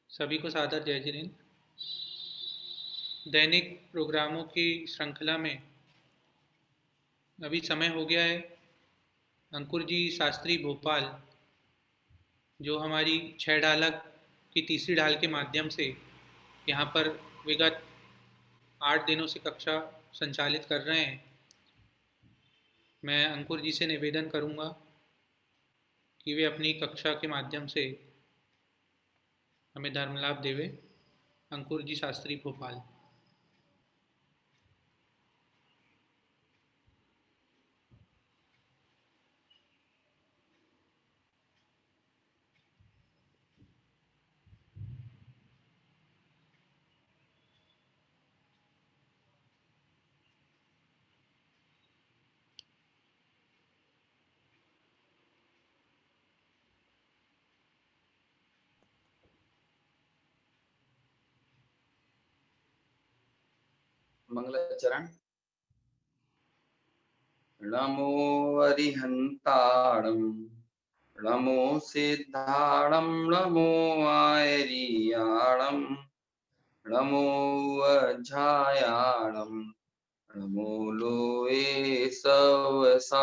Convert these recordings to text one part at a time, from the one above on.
सभी को सादर जय जिनेन्द्र। दैनिक प्रोग्रामों की श्रृंखला में अभी समय हो गया है अंकुर जी शास्त्री भोपाल, जो हमारी 6 ढालक की तीसरी ढाल के माध्यम से यहाँ पर विगत 8 दिनों से कक्षा संचालित कर रहे हैं। मैं अंकुर जी से निवेदन करूँगा कि वे अपनी कक्षा के माध्यम से हमें धर्म लाभ देवे। अंकुर जी शास्त्री भोपाल। मंगलाचरण। नमो अरिहंताणं नमो सिद्धाणं नमो आयरियाणं नमो वज्रायाणं नमो लोये सवसाहुणम्।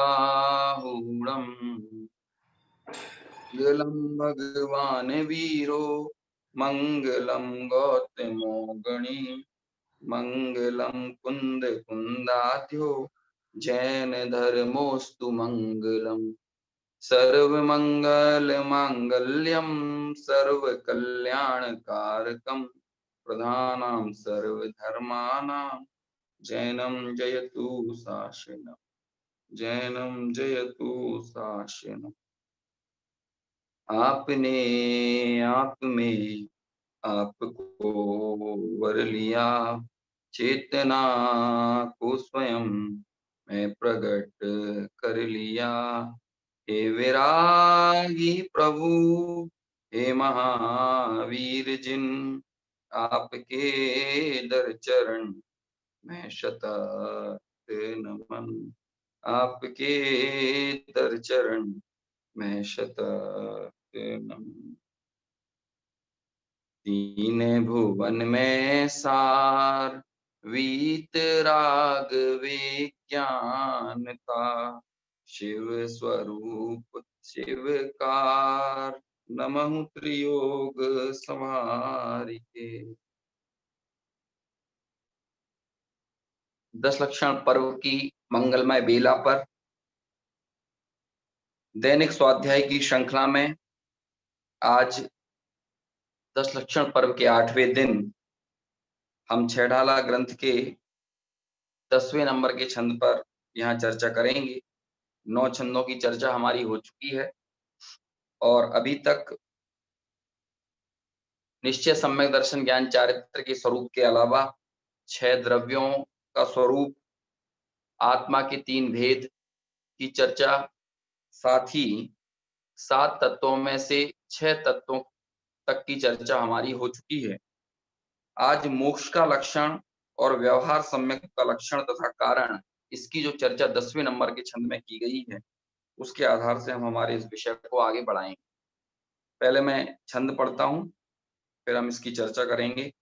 मंगलम भगवान वीरो मंगलम गौतमो गणी मंगलम कुंद कुंदाध्यो जैन धर्मोस्तु मंगलम। सर्वमंगल मांगल्यम सर्वकल्याणकारकम प्रधानां सर्वधर्माणां जैनम जयतु शासनम। जैनम जयतु शासनम। आपने आप में आपको वर लिया, चेतना को स्वयं मैं प्रकट कर लिया। हे विरागी प्रभु, हे महावीर जिन, आपके दर चरण मैं शतत नमन। आपके दर चरण मैं शतत नमन। तीन भुवन में सार वीत राग विज्ञान का, शिव स्वरूप शिवकार नमः त्रियोग समारिके। 10 लक्षण पर्व की मंगलमय बेला पर दैनिक स्वाध्याय की श्रृंखला में आज 10 लक्षण पर्व के 8वें दिन हम 6 ढाला ग्रंथ के 10वें नंबर के छंद पर यहाँ चर्चा करेंगे। 9 छंदों की चर्चा हमारी हो चुकी है और अभी तक निश्चय सम्यक दर्शन ज्ञान चारित्र के स्वरूप के अलावा 6 द्रव्यों का स्वरूप, आत्मा के 3 भेद की चर्चा, साथ ही 7 तत्वों में से 6 तत्वों तक की चर्चा हमारी हो चुकी है। आज मोक्ष का लक्षण और व्यवहार सम्यक का लक्षण तथा कारण, इसकी जो चर्चा 10वें नंबर के छंद में की गई है, उसके आधार से हम हमारे इस विषय को आगे बढ़ाएंगे। पहले मैं छंद पढ़ता हूं, फिर हम इसकी चर्चा करेंगे।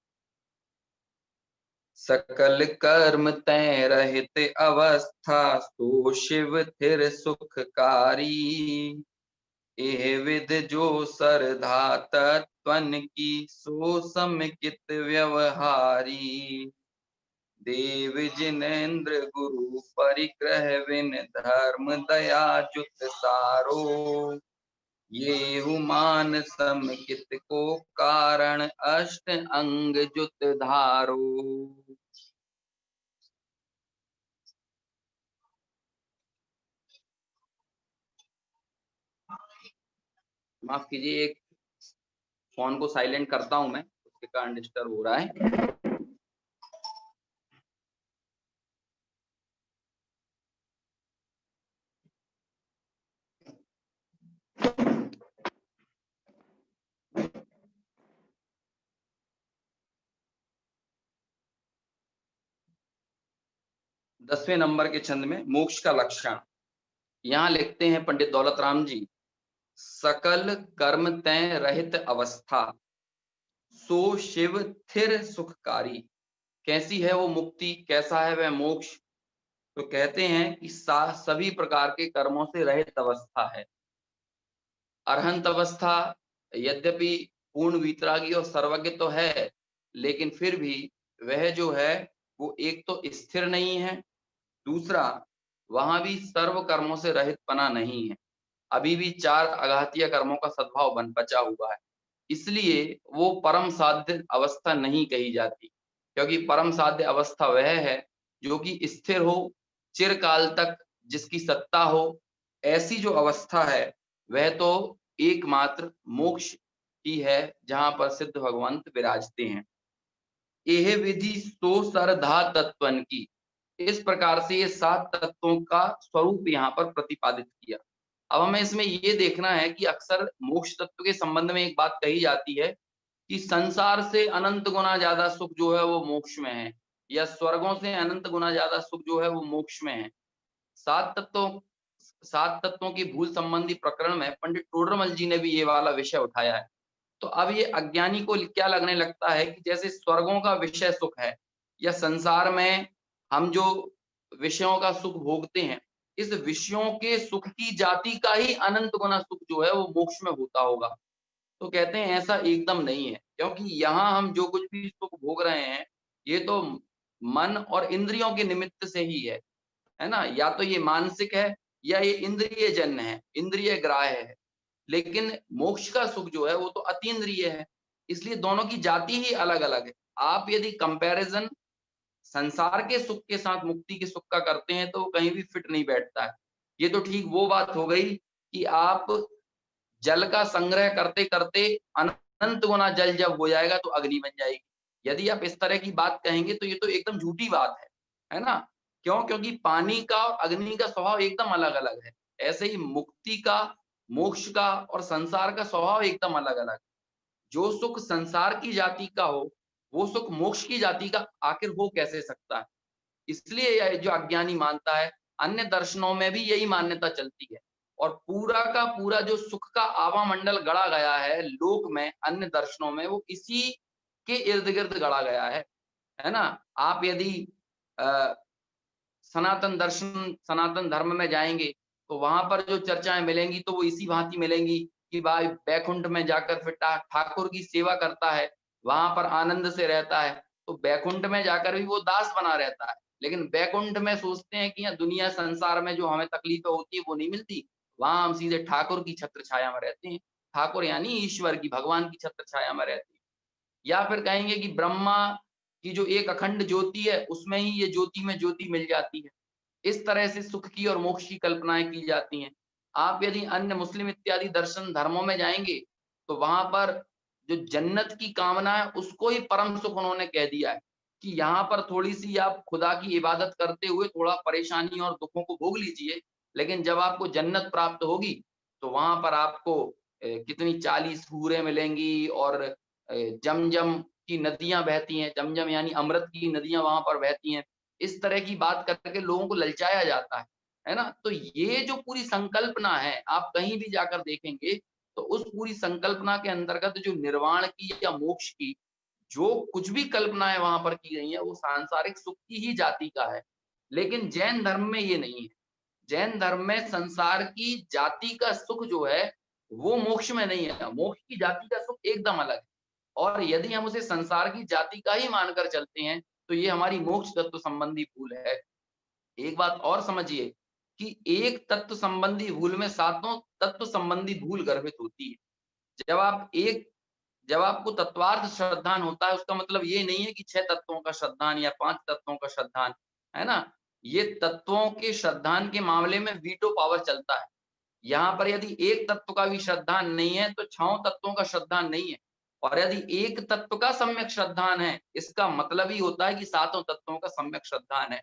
सकल कर्म तय रहित अवस्था, सो शिव थिर सुखकारी। एह विध जो सरधा तत्वन की, सो समेकित व्यवहारी। देव जिनेन्द्र गुरु परिग्रह विन धर्म दया जुत सारो, ये हुमान समकित को कारण अष्ट अंग जुत धारो। माफ कीजिए, एक फोन को साइलेंट करता हूं मैं, उसके कारण डिस्टर्ब हो रहा है। दसवें नंबर के छंद में मोक्ष का लक्षण यहां लिखते हैं पंडित दौलत राम जी, सकल कर्म तय रहित अवस्था, सो शिव थिर सुखकारी। कैसी है वो मुक्ति, कैसा है वह मोक्ष? तो कहते हैं कि सभी प्रकार के कर्मों से रहित अवस्था है। अरहंत अवस्था यद्यपि पूर्ण वीतरागी और सर्वज्ञ तो है, लेकिन फिर भी वह जो है वो एक तो स्थिर नहीं है, दूसरा वहां भी सर्व कर्मों से रहित पना नहीं है, अभी भी चार अघातीय कर्मों का सद्भाव बन बचा हुआ है। इसलिए वो परम साध्य अवस्था नहीं कही जाती, क्योंकि परम साध्य अवस्था वह है जो कि स्थिर हो, चिरकाल तक जिसकी सत्ता हो। ऐसी जो अवस्था है वह तो एकमात्र मोक्ष ही है, जहां पर सिद्ध भगवंत विराजते हैं। यह विधि सो सरधा तत्वन की, इस प्रकार से ये सात तत्वों का स्वरूप यहाँ पर प्रतिपादित किया। अब हमें इसमें ये देखना है कि अक्सर मोक्ष तत्व के संबंध में एक बात कही जाती है कि संसार से अनंत गुना ज्यादा सुख जो है वो मोक्ष में है, या स्वर्गों से अनंत गुना ज्यादा सुख जो है वो मोक्ष में है। सात तत्वों सात तत्वों की भूल संबंधी प्रकरण में पंडित टोडरमल जी ने भी ये वाला विषय उठाया है। तो अब ये अज्ञानी को क्या लगने लगता है कि जैसे स्वर्गों का विषय सुख है, या संसार में हम जो विषयों का सुख भोगते हैं, इस विषयों के सुख की जाति का ही अनंत गुना सुख जो है वो मोक्ष में होता होगा। तो कहते हैं ऐसा एकदम नहीं है, क्योंकि यहाँ हम जो कुछ भी सुख भोग रहे हैं ये तो मन और इंद्रियों के निमित्त से ही है ना। या तो ये मानसिक है या ये इंद्रिय जन्य है, इंद्रिय ग्राह्य है। लेकिन मोक्ष का सुख जो है वो तो अतीन्द्रिय है, इसलिए दोनों की जाति ही अलग अलग है। आप यदि कंपैरिजन संसार के सुख के साथ मुक्ति के सुख का करते हैं तो कहीं भी फिट नहीं बैठता है। ये तो ठीक वो बात हो गई कि आप जल का संग्रह करते करते अनंत गुना जल जब हो जाएगा तो अग्नि बन जाएगी। यदि आप इस तरह की बात कहेंगे तो ये तो एकदम झूठी बात है ना। क्यों? क्योंकि पानी का और अग्नि का स्वभाव एकदम अलग अलग है। ऐसे ही मुक्ति का, मोक्ष का और संसार का स्वभाव एकदम अलग अलग। जो सुख संसार की जाति का हो वो सुख मोक्ष की जाति का आखिर हो कैसे सकता है? इसलिए यह जो अज्ञानी मानता है, अन्य दर्शनों में भी यही मान्यता चलती है। और पूरा का पूरा जो सुख का आवामंडल गढ़ा गया है लोक में, अन्य दर्शनों में, वो इसी के इर्द गिर्द गढ़ा गया है ना। आप यदि सनातन दर्शन, सनातन धर्म में जाएंगे तो वहां पर जो चर्चाएं मिलेंगी तो वो इसी भांति मिलेंगी कि भाई बैकुंठ में जाकर फिर ठाकुर की सेवा करता है, वहां पर आनंद से रहता है। तो बैकुंठ में जाकर भी वो दास बना रहता है, लेकिन बैकुंठ में सोचते हैं कि यहाँ दुनिया संसार में जो हमें तकलीफें होती है वो नहीं मिलती, वहां हम सीधे ठाकुर की छत्र छाया में रहते हैं। ठाकुर यानी ईश्वर की, भगवान की छत्र छाया में रहते हैं। या फिर कहेंगे कि ब्रह्मा की जो एक अखंड ज्योति है उसमें ही ये ज्योति में ज्योति मिल जाती है। इस तरह से सुख की और मोक्ष की कल्पनाएं की जाती हैं। आप यदि अन्य मुस्लिम इत्यादि दर्शन धर्मों में जाएंगे तो वहां पर जो जन्नत की कामना है उसको ही परम सुख उन्होंने कह दिया है कि यहाँ पर थोड़ी सी आप खुदा की इबादत करते हुए थोड़ा परेशानी और दुखों को भोग लीजिए, लेकिन जब आपको जन्नत प्राप्त होगी तो वहां पर आपको कितनी 40 हूरें मिलेंगी और जमजम की नदियां बहती हैं, जमजम यानी अमृत की नदियां वहां पर बहती हैं। इस तरह की बात करके लोगों को ललचाया जाता है ना। तो ये जो पूरी संकल्पना है आप कहीं भी जाकर देखेंगे तो उस पूरी संकल्पना के अंतर्गत जो निर्वाण की या मोक्ष की जो कुछ भी कल्पनाएं वहां पर की गई है वो सांसारिक सुख की ही जाति का है। लेकिन जैन धर्म में ये नहीं है। जैन धर्म में संसार की जाति का सुख जो है वो मोक्ष में नहीं है, मोक्ष की जाति का सुख एकदम अलग है। और यदि हम उसे संसार की जाति का ही मानकर चलते हैं तो ये हमारी मोक्ष तत्व संबंधी भूल है। एक बात और समझिए कि एक तत्व संबंधी भूल में सातों तत्व संबंधी भूल गर्भित होती है। जब आप एक जब आपको तत्वार्थ श्रद्धान होता है, उसका मतलब ये नहीं है कि 6 तत्वों का श्रद्धान या 5 तत्वों का श्रद्धान, है ना? ये तत्वों के श्रद्धान के मामले में वीटो पावर चलता है। यहाँ पर यदि एक तत्व का भी श्रद्धान नहीं है, तो 6 तत्वों का श्रद्धान नहीं है। और यदि एक तत्व का सम्यक श्रद्धान है, इसका मतलब ही होता है कि सातों तत्वों का सम्यक श्रद्धान है।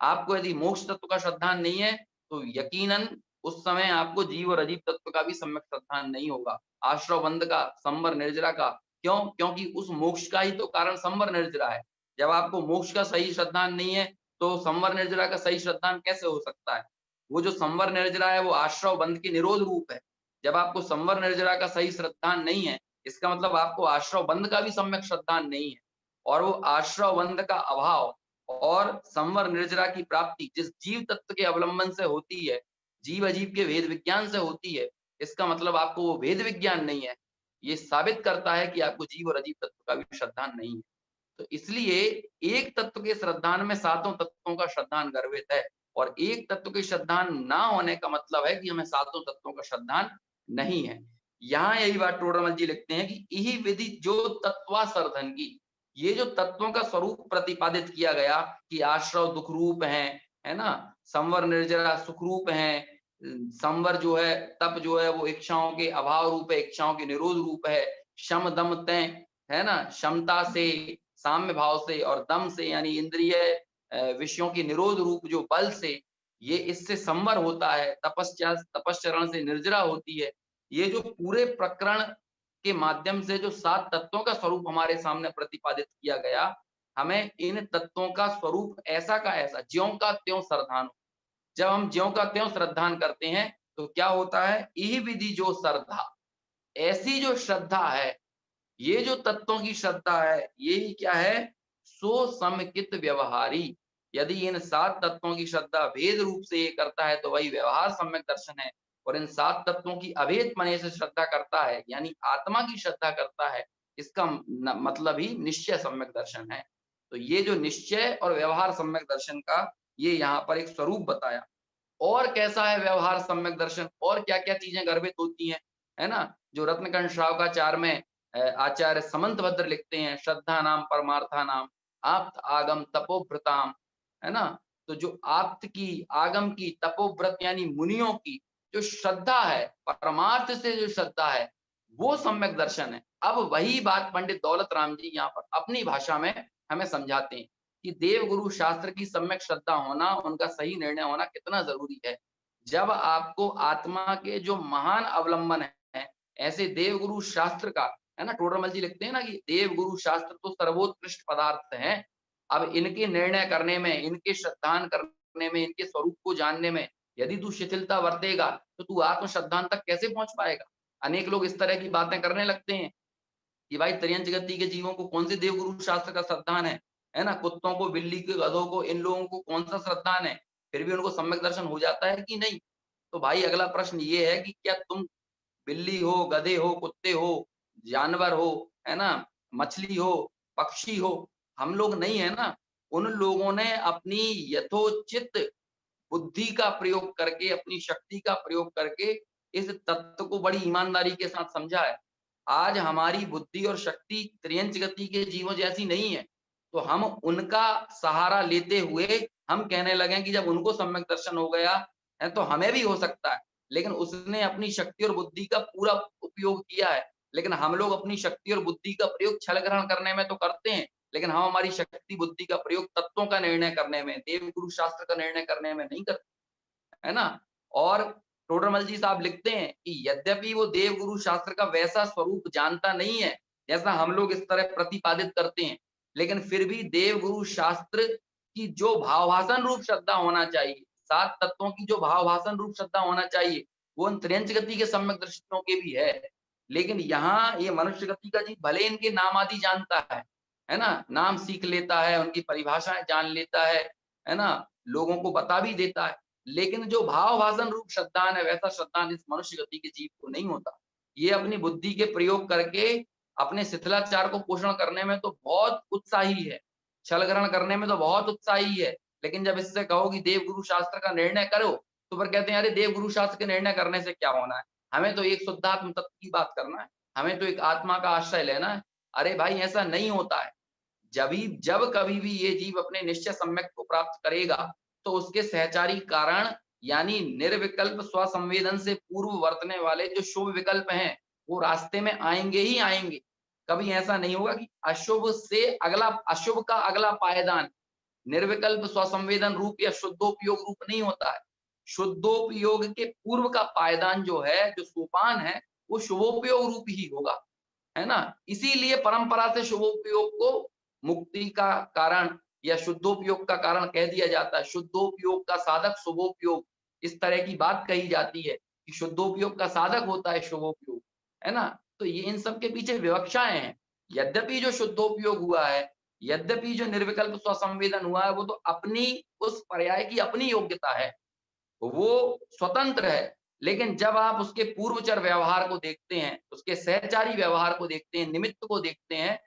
आपको यदि मोक्ष तत्व का श्रद्धान नहीं है, तो यकीनन उस समय आपको जीव और अजीव तत्व का भी सम्यक श्रद्धान नहीं होगा। आश्रव बंध का, संवर निर्जरा का। क्यों? क्योंकि उस मोक्ष का ही तो कारण संवर निर्जरा है। जब आपको मोक्ष का सही श्रद्धान नहीं है, तो संवर निर्जरा का सही श्रद्धान कैसे हो सकता है? वो जो संवर निर्जरा है, वो आश्रव बंध की निरोध रूप है। जब आपको संवर निर्जरा का सही श्रद्धान नहीं है, इसका मतलब आपको आश्रव बंध का भी सम्यक श्रद्धान नहीं है। और वो आश्रव बंध का अभाव और संवर निर्जरा की प्राप्ति जिस जीव तत्व के अवलंबन से होती है, जीव अजीव के भेद विज्ञान से होती है, इसका मतलब आपको वो भेद विज्ञान नहीं है। ये साबित करता है कि आपको जीव और अजीव तत्व का भी श्रद्धान नहीं है। तो इसलिए एक तत्व के श्रद्धान में सातों तत्वों का श्रद्धान गर्भित है, और एक तत्व के श्रद्धान ना होने का मतलब है कि हमें सातों तत्वों का श्रद्धान नहीं है। यहाँ यही बात टोडरमल जी लिखते हैं कि यही विधि जो तत्वा सर्धन की, ये जो तत्वों का स्वरूप प्रतिपादित किया गया कि आश्रव दुख रूप है ना? संवर निर्जरा सुख रूप है, संवर जो है तप जो है वो इच्छाओं के अभाव रूप है, इच्छाओं के निरोध रूप है, शम दम तय, है ना? क्षमता से, साम्य भाव से और दम से, यानी इंद्रिय विषयों की निरोध रूप जो बल से, ये इससे संवर होता है। तपश्चरण से निर्जरा होती है। ये जो पूरे प्रकरण के माध्यम से जो 7 तत्वों का स्वरूप हमारे सामने प्रतिपादित किया गया, हमें इन तत्वों का स्वरूप ऐसा का ऐसा, ज्यों का त्यों श्रद्धान। जब हम ज्यों का त्यों श्रद्धान करते हैं, तो क्या होता है? यही विधि जो श्रद्धा, ऐसी जो श्रद्धा है, ये जो तत्वों की श्रद्धा है, यही क्या है? सो समेकित व्यवहारी। यदि इन 7 तत्वों की श्रद्धा भेद रूप से ये करता है, तो वही व्यवहार सम्यक दर्शन है। और इन 7 तत्वों की अभेद मने से श्रद्धा करता है, यानी आत्मा की श्रद्धा करता है, इसका मतलब ही निश्चय सम्यक दर्शन है। तो ये जो निश्चय और व्यवहार सम्यक दर्शन का ये यहाँ पर एक स्वरूप बताया। और कैसा है व्यवहार सम्यक दर्शन, और क्या-क्या चीजें गर्भित होती हैं, है ना? जो रत्नकंठ श्रावकाचार में आचार्य समंतभद्र लिखते हैं, श्रद्धा नाम परमार्था नाम आप्त आगम तपोव्रताम, है ना? तो जो आप्त की, आगम की, तपोव्रत यानी मुनियों की जो श्रद्धा है, परमार्थ से जो श्रद्धा है, वो सम्यक दर्शन है। अब वही बात पंडित दौलत राम जी यहाँ पर अपनी भाषा में हमें समझाते हैं कि देव गुरु शास्त्र की सम्यक श्रद्धा होना, उनका सही निर्णय होना कितना जरूरी है। जब आपको आत्मा के जो महान अवलंबन है, ऐसे देव गुरु शास्त्र का, है ना? टोडरमल जी लिखते हैं ना कि देव गुरु शास्त्र तो सर्वोत्कृष्ट पदार्थ हैं। अब इनके निर्णय करने में, इनके श्रद्धान करने में, इनके स्वरूप को जानने में यदि तू शिथिलता बरतेगा, तो तू आत्म श्रद्धान तक कैसे पहुंच पाएगा? अनेक लोग इस तरह की बातें करने लगते हैं कि भाई त्रियंच गति के जीवों को कौन से देवगुरु शास्त्र का श्रद्धान है ना? कुत्तों को, बिल्ली के, गधों को, इन लोगों को कौन सा श्रद्धान है? फिर भी उनको सम्यक दर्शन हो जाता है कि नहीं? तो भाई अगला प्रश्न ये है कि क्या तुम बिल्ली हो, गधे हो, कुत्ते हो, जानवर हो, है ना? मछली हो, पक्षी हो, हम लोग नहीं है ना? उन लोगों ने अपनी यथोचित बुद्धि का प्रयोग करके, अपनी शक्ति का प्रयोग करके इस तत्व को बड़ी ईमानदारी के साथ समझा है। आज हमारी बुद्धि और शक्ति त्रियंच गति के जीवों जैसी नहीं है, तो हम उनका सहारा लेते हुए हम कहने लगे कि जब उनको सम्यक दर्शन हो गया है, तो हमें भी हो सकता है। लेकिन उसने अपनी शक्ति और बुद्धि का पूरा उपयोग किया है। लेकिन हम लोग अपनी शक्ति और बुद्धि का प्रयोग छल ग्रहण करने में तो करते हैं, लेकिन हम हमारी शक्ति बुद्धि का प्रयोग तत्वों का निर्णय करने में, देव गुरु शास्त्र का निर्णय करने में नहीं करते, है ना? और टोडरमल जी साहब लिखते हैं कि यद्यपि वो देव गुरु शास्त्र का वैसा स्वरूप जानता नहीं है, जैसा हम लोग इस तरह प्रतिपादित करते हैं, लेकिन फिर भी देव गुरु शास्त्र की जो भावभाषण रूप श्रद्धा होना चाहिए, 7 तत्वों की जो भावभाषण रूप श्रद्धा होना चाहिए, वो उन त्रियंच गति के सम्यक दर्शनों के भी है। लेकिन यहाँ ये मनुष्य गति का जीव भले इनके नाम आदि जानता है ना? नाम सीख लेता है, उनकी परिभाषाएं जान लेता है ना? लोगों को बता भी देता है, लेकिन जो भाव भाषण रूप श्रद्धान है, वैसा श्रद्धान इस मनुष्य गति के जीव को नहीं होता। ये अपनी बुद्धि के प्रयोग करके अपने शिथिलाचार को पोषण करने में तो बहुत उत्साही है, छल ग्रहण करने में तो बहुत उत्साही है, लेकिन जब इससे कहो कि देव गुरु शास्त्र का निर्णय करो, तो फिर कहते हैं अरे देव गुरु शास्त्र के निर्णय करने से क्या होना है, हमें तो एक शुद्धात्म तत्व की बात करना है, हमें तो एक आत्मा का आश्रय लेना है। अरे भाई ऐसा नहीं होता है। जब कभी भी ये जीव अपने निश्चय सम्यक को प्राप्त करेगा, तो उसके सहचारी कारण यानी निर्विकल्प स्वसंवेदन से पूर्व वर्तने वाले जो शुभ विकल्प हैं, वो रास्ते में आएंगे ही आएंगे। कभी ऐसा नहीं होगा कि अशुभ का अगला पायदान निर्विकल्प स्वसंवेदन रूप या शुद्धोपयोग रूप नहीं होता है। शुद्धोपयोग के पूर्व का पायदान जो है, जो सोपान है, वो शुभोपयोग रूप ही होगा, है ना? इसीलिए परंपरा से शुभोपयोग को मुक्ति का कारण या शुद्धोपयोग का कारण कह दिया जाता है। शुद्धोपयोग का साधक शुभोपयोग, इस तरह की बात कही जाती है कि शुद्धोपयोग का साधक होता है शुभोपयोग, है ना? तो ये इन सब के पीछे विवक्षाएं हैं। यद्यपि जो शुद्धोपयोग हुआ है, यद्यपि जो निर्विकल्प स्वसंवेदन हुआ है, वो तो अपनी उस पर्याय की अपनी योग्यता है, वो स्वतंत्र है। लेकिन जब आप उसके पूर्वचर व्यवहार को देखते हैं, उसके सहचारी व्यवहार को देखते हैं, निमित्त को देखते हैं,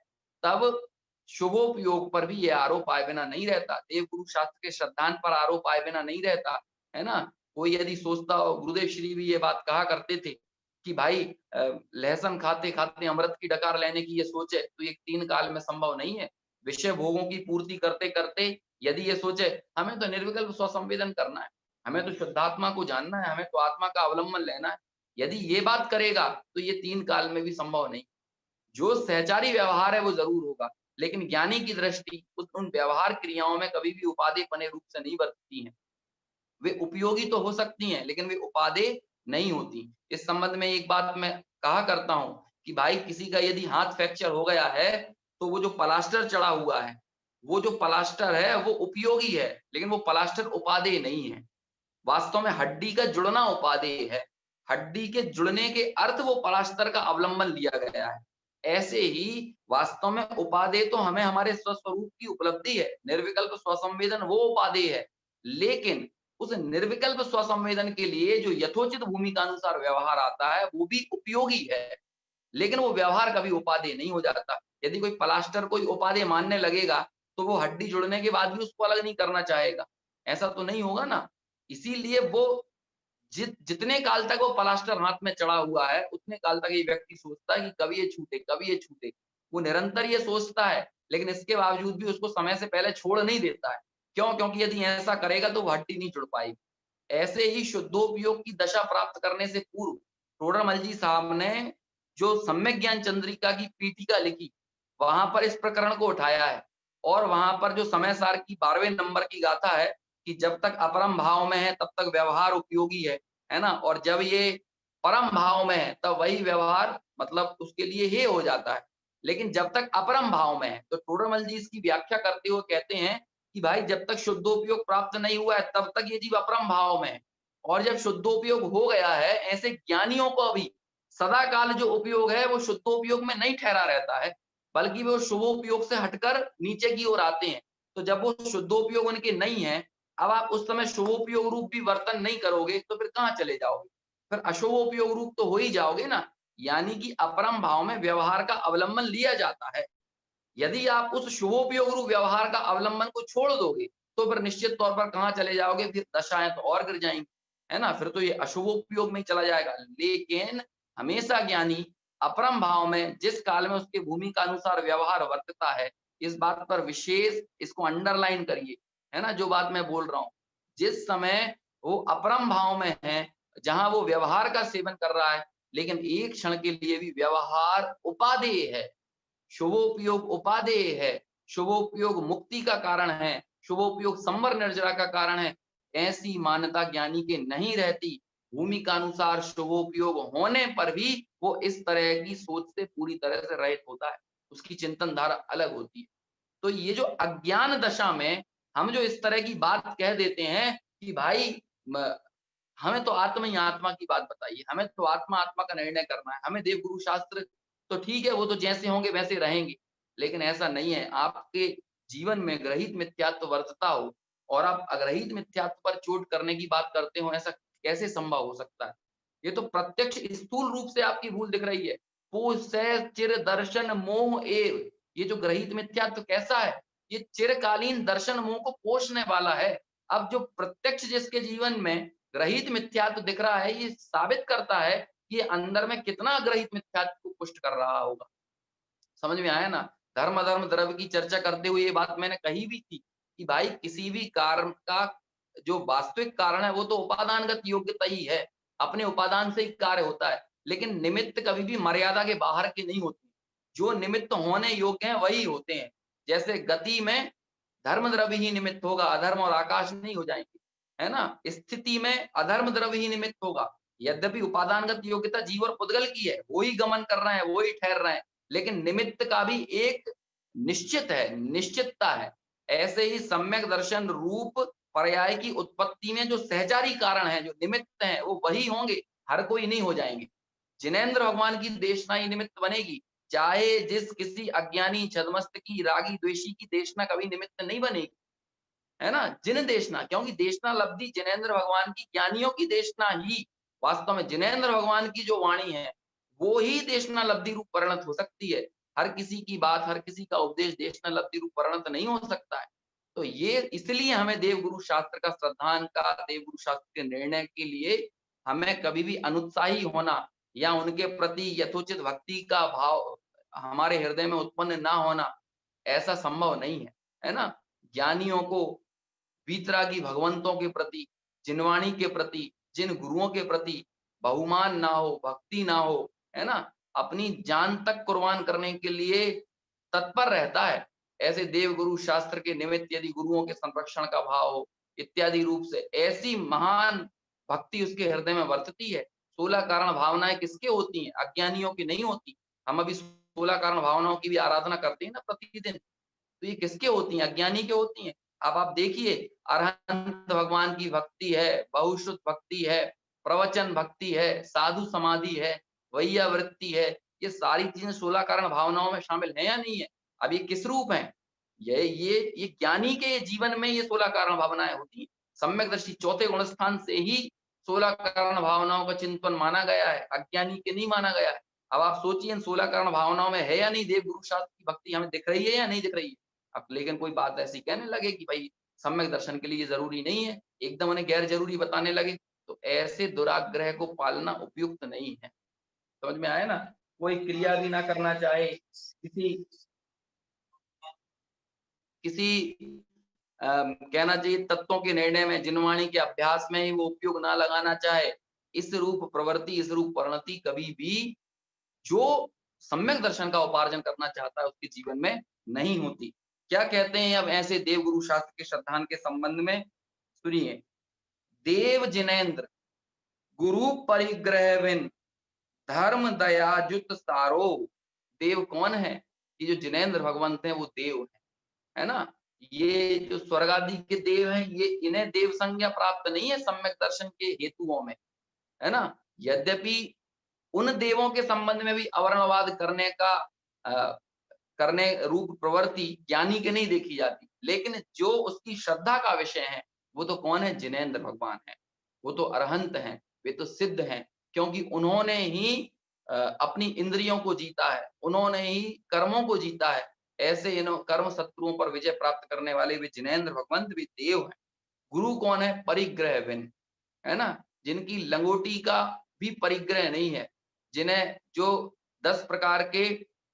तब शुभोपयोग पर भी ये आरोप आए बिना नहीं रहता। देव गुरु शास्त्र के श्रद्धांत पर आरोप आए बिना नहीं रहता, है ना? कोई यदि सोचता हो, गुरुदेव श्री भी ये बात कहा करते थे कि भाई लहसुन खाते-खाते अमृत की डकार लेने की ये सोच है, तो ये 3 काल में संभव नहीं है। विषय भोगों की पूर्ति करते-करते यदि ये सोचे, हमें तो निर्विकल्प स्वसंवेदन करना है, हमें तो शुद्धात्मा को जानना है, हमें तो आत्मा का अवलंबन लेना है। यदि ये बात करेगा, तो ये 3 काल में भी संभव नहीं। जो सहचारी व्यवहार है वो ज़रूर होगा, लेकिन ज्ञानी की दृष्टि उन व्यवहार क्रियाओं में कभी भी उपादेयपने रूप से नहीं बरतती हैं। वे उपयोगी तो हो सकती हैं, लेकिन वे उपादेय नहीं होती। इस संबंध में एक बात मैं कहा करता हूँ कि भाई किसी का यदि हाथ फ्रैक्चर हो गया है, तो वो जो प्लास्टर चढ़ा हुआ है, वो जो प्लास्टर है वो उपयोगी है, लेकिन वो प्लास्टर उपादेय नहीं है। वास्तव में हड्डी का जुड़ना उपादेय है। हड्डी के जुड़ने के अर्थ वो प्लास्टर का अवलंबन लिया गया है। ऐसे ही वास्तव में उपादेय तो हमें हमारे स्वस्वरूप की उपलब्धि है। निर्विकल्प स्वसंवेदन वो उपादेय है। लेकिन उस निर्विकल्प स्वसंवेदन के लिए जो यथोचित भूमिका अनुसार व्यवहार आता है, वो भी उपयोगी है। लेकिन वो व्यवहार कभी उपादेय नहीं हो जाता। यदि कोई प्लास्टर कोई उपादेय मानने लगेगा, तो वो हड्डी जुड़ने के बाद भी उसको अलग नहीं करना चाहेगा। ऐसा तो नहीं होगा ना। इसीलिए वो जितने काल तक वो प्लास्टर हाथ में चढ़ा हुआ है, उतने काल तक ये व्यक्ति सोचता है कि कभी ये छूटे, कभी ये छूटे। वो निरंतर ये सोचता है, लेकिन इसके बावजूद भी उसको समय से पहले छोड़ नहीं देता है। क्यों? क्योंकि यदि ऐसा करेगा तो वो हड्डी नहीं जुड़ पाएगी। ऐसे ही शुद्धोपयोग की दशा प्राप्त करने से पूर्व टोडरमल जी साहब ने जो सम्यक ज्ञान चंद्रिका की पीठिका लिखी, वहां पर इस प्रकरण को उठाया है। और वहां पर जो समय सार की 12वें नंबर की गाथा है कि जब तक अपरम भाव में है तब तक व्यवहार उपयोगी है ना? और जब ये परम भाव में है तब वही व्यवहार मतलब उसके लिए हे हो जाता है। लेकिन जब तक अपरम भाव में है, तो टोडरमल जी इसकी व्याख्या करते हुए कहते हैं कि भाई जब तक शुद्धोपयोग प्राप्त नहीं हुआ है तब तक ये जीव अपरम भाव में है, और जब शुद्धोपयोग हो गया है, ऐसे ज्ञानियों को भी सदा काल जो उपयोग है वो शुद्धोपयोग में नहीं ठहरा रहता है, बल्कि वो शुभोपयोग से हटकर नीचे की ओर आते हैं। तो जब वो शुद्धोपयोग उनके नहीं है, अब आप उस समय शुभोपयोग रूप भी वर्तन नहीं करोगे, तो फिर कहाँ चले जाओगे? फिर अशुभोपयोग रूप तो हो ही जाओगे ना। यानी कि अपरम भाव में व्यवहार का अवलंबन लिया जाता है। यदि आप उस शुभोपयोग रूप व्यवहार का अवलंबन को छोड़ दोगे, तो फिर निश्चित तौर पर कहाँ चले जाओगे? फिर दशाएं तो और गिर जाएंगी, है ना? फिर तो ये अशुभोपयोग में ही चला जाएगा। लेकिन हमेशा ज्ञानी अपरम भाव में जिस काल में उसके भूमि का अनुसार व्यवहार वर्तता है, इस बात पर विशेष इसको अंडरलाइन करिए, है ना? जो बात मैं बोल रहा हूँ, जिस समय वो अपरम भाव में है, जहां वो व्यवहार का सेवन कर रहा है, लेकिन एक क्षण के लिए भी व्यवहार उपादेय है, शुभोपयोग उपादेय है, शुभोपयोग मुक्ति का कारण है, शुभोपयोग संवर निर्जरा का कारण है। ऐसी मान्यता ज्ञानी के नहीं रहती। भूमि का अनुसार शुभोपयोग होने पर भी वो इस तरह की सोच से पूरी तरह से रहित होता है। उसकी चिंतन धारा अलग होती है। तो ये जो अज्ञान दशा में हम जो इस तरह की बात कह देते हैं कि भाई हमें तो आत्मा ही आत्मा की बात बताइए, हमें तो आत्मा आत्मा का निर्णय करना है, हमें देव गुरु शास्त्र तो ठीक है, वो तो जैसे होंगे वैसे रहेंगे। लेकिन ऐसा नहीं है। आपके जीवन में ग्रहित मिथ्यात्व वर्तता हो और आप अग्रहित मिथ्यात्व पर चोट करने की बात करते हो, ऐसा कैसे संभव हो सकता है? ये तो प्रत्यक्ष स्थूल रूप से आपकी भूल दिख रही है। पूह सह चिर दर्शन मोह एव, ये जो ग्रहित मिथ्यात्व कैसा है? ये चिरकालीन दर्शन मोह को पोषने वाला है। अब जो प्रत्यक्ष जिसके जीवन में ग्रहित मिथ्यात्व दिख रहा है, ये साबित करता है कि ये अंदर में कितना ग्रहित मिथ्यात्व को पुष्ट कर रहा होगा। समझ में आया ना? धर्म अधर्म द्रव्य की चर्चा करते हुए ये बात मैंने कही भी थी कि भाई किसी भी कारण का जो वास्तविक कारण है वो तो उपादानगत योग्यता ही है, अपने उपादान से ही कार्य होता है, लेकिन निमित्त कभी भी मर्यादा के बाहर के नहीं होते। जो निमित्त होने योग्य हैं वही होते हैं। जैसे गति में धर्म द्रव्य ही निमित्त होगा, अधर्म और आकाश नहीं हो जाएंगे, है ना? स्थिति में अधर्म द्रव्य ही निमित्त होगा। यद्यपि उपादानगत योग्यता जीव और पुद्गल की है, वो ही गमन कर रहे हैं, वो ही ठहर रहे हैं, लेकिन निमित्त का भी एक निश्चित है, निश्चितता है। ऐसे ही सम्यक दर्शन रूप पर्याय की उत्पत्ति में जो सहचारी कारण है, जो निमित्त हैं, वो वही होंगे, हर कोई नहीं हो जाएंगे। जिनेंद्र भगवान की देशना ही निमित्त बनेगी, चाहे जिस किसी अज्ञानी छदमस्त की रागी द्वेषी की देशना कभी निमित्त नहीं बनेगी, है ना? जिन देशना, क्योंकि देशना लब्धि जिनेंद्र भगवान की, ज्ञानियों की देशना ही वास्तव में जिनेंद्र भगवान की जो वाणी है वो ही देशना लब्धि रूप परिणत हो सकती है। हर किसी की बात, हर किसी का उपदेश देशना लब्धि रूप परिणत नहीं हो सकता है। तो ये इसलिए हमें देवगुरु शास्त्र का श्रद्धान का, देवगुरु शास्त्र के निर्णय के लिए हमें कभी भी अनुत्साही होना या उनके प्रति यथोचित भक्ति का भाव हमारे हृदय में उत्पन्न ना होना, ऐसा संभव नहीं है ना? ज्ञानियों को, वीतरागी भगवंतों के प्रति, जिनवाणी के प्रति, जिन गुरुओं के प्रति बहुमान ना हो, भक्ति ना हो, है ना? अपनी जान तक कुर्बान करने के लिए तत्पर रहता है। ऐसे देव गुरु शास्त्र के निमित्त यदि गुरुओं के संरक्षण का भाव हो, इत्यादि रूप से ऐसी महान भक्ति उसके हृदय में वर्तती है। 16 कारण भावनाएं किसके होती हैं? अज्ञानियों की नहीं होती। हम अभी 16 कारण भावनाओं की भी आराधना करते हैं ना प्रतिदिन, तो ये किसके होती हैं? अज्ञानी के होती हैं। अब आप देखिए, अरहंत भगवान की भक्ति है, बहुश्रुत भक्ति है, प्रवचन भक्ति है, साधु समाधि है, वैयावृत्ति है, ये सारी चीजें 16 कारण भावनाओं में शामिल है या नहीं है? अब ये किस रूप हैं? ये ज्ञानी के जीवन में ये 16 कारण भावनाएं होती हैं। सम्यकदर्शी चौथे गुणस्थान से ही 16 कारण भावनाओं का चिंतन माना गया है, अज्ञानी के नहीं माना गया है। अब आप सोचिए इन 16 कारण भावनाओं में है या नहीं देव गुरु शास्त्र की भक्ति हमें दिख रही है या नहीं दिख रही है? अब लेकिन कोई बात ऐसी कहने लगे कि भाई सम्यक दर्शन के लिए जरूरी नहीं है, एकदम उन्हें गैर जरूरी बताने लगे, तो ऐसे दुराग्रह को पालना उपयुक्त नहीं है। समझ में आया ना? कोई क्रिया भी ना करना चाहे, किसी किसी कहना चाहिए तत्वों के निर्णय में, जिनवाणी के अभ्यास में ही वो उपयोग ना लगाना चाहे, इस रूप प्रवृत्ति, इस रूप परिणति कभी भी जो सम्यक दर्शन का उपार्जन करना चाहता है उसके जीवन में नहीं होती। क्या कहते हैं अब ऐसे देव गुरु शास्त्र के श्रद्धान के संबंध में? सुनिए, देव जिनेन्द्र गुरु परिग्रह बिन धर्म दया जुत सारो। देव कौन है? ये जो जिनेन्द्र भगवंत हैं वो देव है ना? ये जो स्वर्ग आदि के देव हैं, ये इन्हें देव संज्ञा प्राप्त नहीं है सम्यक दर्शन के हेतुओं में, है ना? यद्यपि उन देवों के संबंध में भी अवर्णवाद करने का करने रूप प्रवृत्ति ज्ञानी के नहीं देखी जाती, लेकिन जो उसकी श्रद्धा का विषय है वो तो कौन है? जिनेन्द्र भगवान है। वो तो अरहंत हैं, वे तो सिद्ध हैं, क्योंकि उन्होंने ही अपनी इंद्रियों को जीता है, उन्होंने ही कर्मों को जीता है। ऐसे इन कर्म शत्रुओं पर विजय प्राप्त करने वाले भी जिनेन्द्र भगवंत भी देव हैं। गुरु कौन है? परिग्रह बिन, है ना? जिनकी लंगोटी का भी परिग्रह नहीं है, जिन्हें जो 10 प्रकार के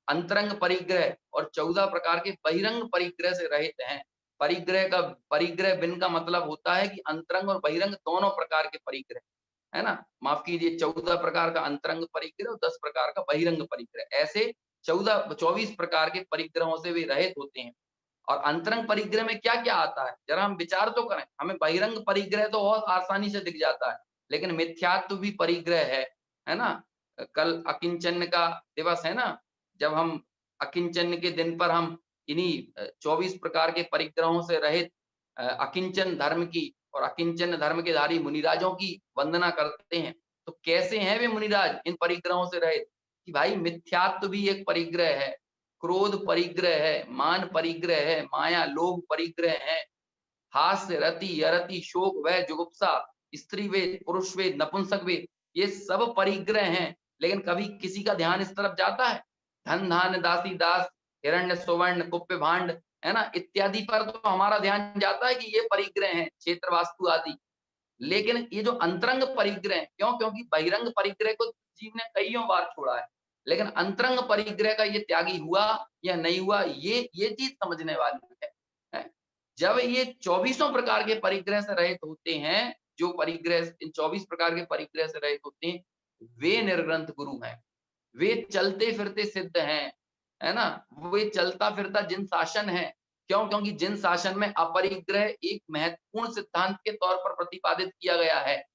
अंतरंग परिग्रह और 14 प्रकार के बहिरंग परिग्रह से रहित हैं। परिग्रह बिन का मतलब होता है कि अंतरंग और बहिरंग दोनों प्रकार के परिग्रह, है ना? माफ कीजिए, 14 प्रकार का अंतरंग परिग्रह और 10 प्रकार का बहिरंग परिग्रह, ऐसे 24 प्रकार के परिग्रहों से वे रहित होते हैं। और अंतरंग परिग्रह में क्या-क्या आता है? जरा हम विचार तो करें। हमें बहिरंग परिग्रह तो बहुत आसानी से दिख जाता है, लेकिन मिथ्यात्व भी परिग्रह है ना? कल अकिंचन का दिवस है ना? जब हम अकिंचन के दिन पर हम इन्हीं 24 प्रकार के परिग्रहों से रहित अकिंचन धर्म की और अकिंचन धर्म के धारी मुनिराजों की वंदना करते हैं। तो कैसे हैं वे मुनिराज इन परिग्रहों से रहित? कि भाई मिथ्यात्व भी एक परिग्रह है, क्रोध परिग्रह है, मान परिग्रह है, माया लोभ परिग्रह है, हास्य रति यरति शोक वह जुगुप्सा, स्त्री वेद पुरुष वेद नपुंसक वेद, ये सब परिग्रह हैं। लेकिन कभी किसी का ध्यान इस तरफ जाता है? धन धान्य दासी दास हिरण्य सुवर्ण कुप्य भांड, है ना, इत्यादि पर तो हमारा ध्यान जाता है कि ये परिग्रह हैं, क्षेत्र वास्तु आदि। लेकिन ये जो अंतरंग परिग्रह हैं, क्यों? क्योंकि बहिरंग परिग्रह को जीव ने कईयों बार छोड़ा है, लेकिन अंतरंग परिग्रह का ये त्यागी हुआ या नहीं हुआ, ये चीज समझने वाली है। जब ये 24 प्रकार के परिग्रह से रहित होते हैं, जो परिग्रह इन 24 प्रकार के परिग्रह से रहित होते हैं, वे निर्ग्रंथ गुरु हैं। वे चलते फिरते सिद्ध हैं, है ना? वे चलता फिरता जिन शासन है। क्यों? क्योंकि जिन शासन में अपरिग्रह एक महत्वपूर्ण सिद्धांत के तौर पर प्रतिपादित किया गया है।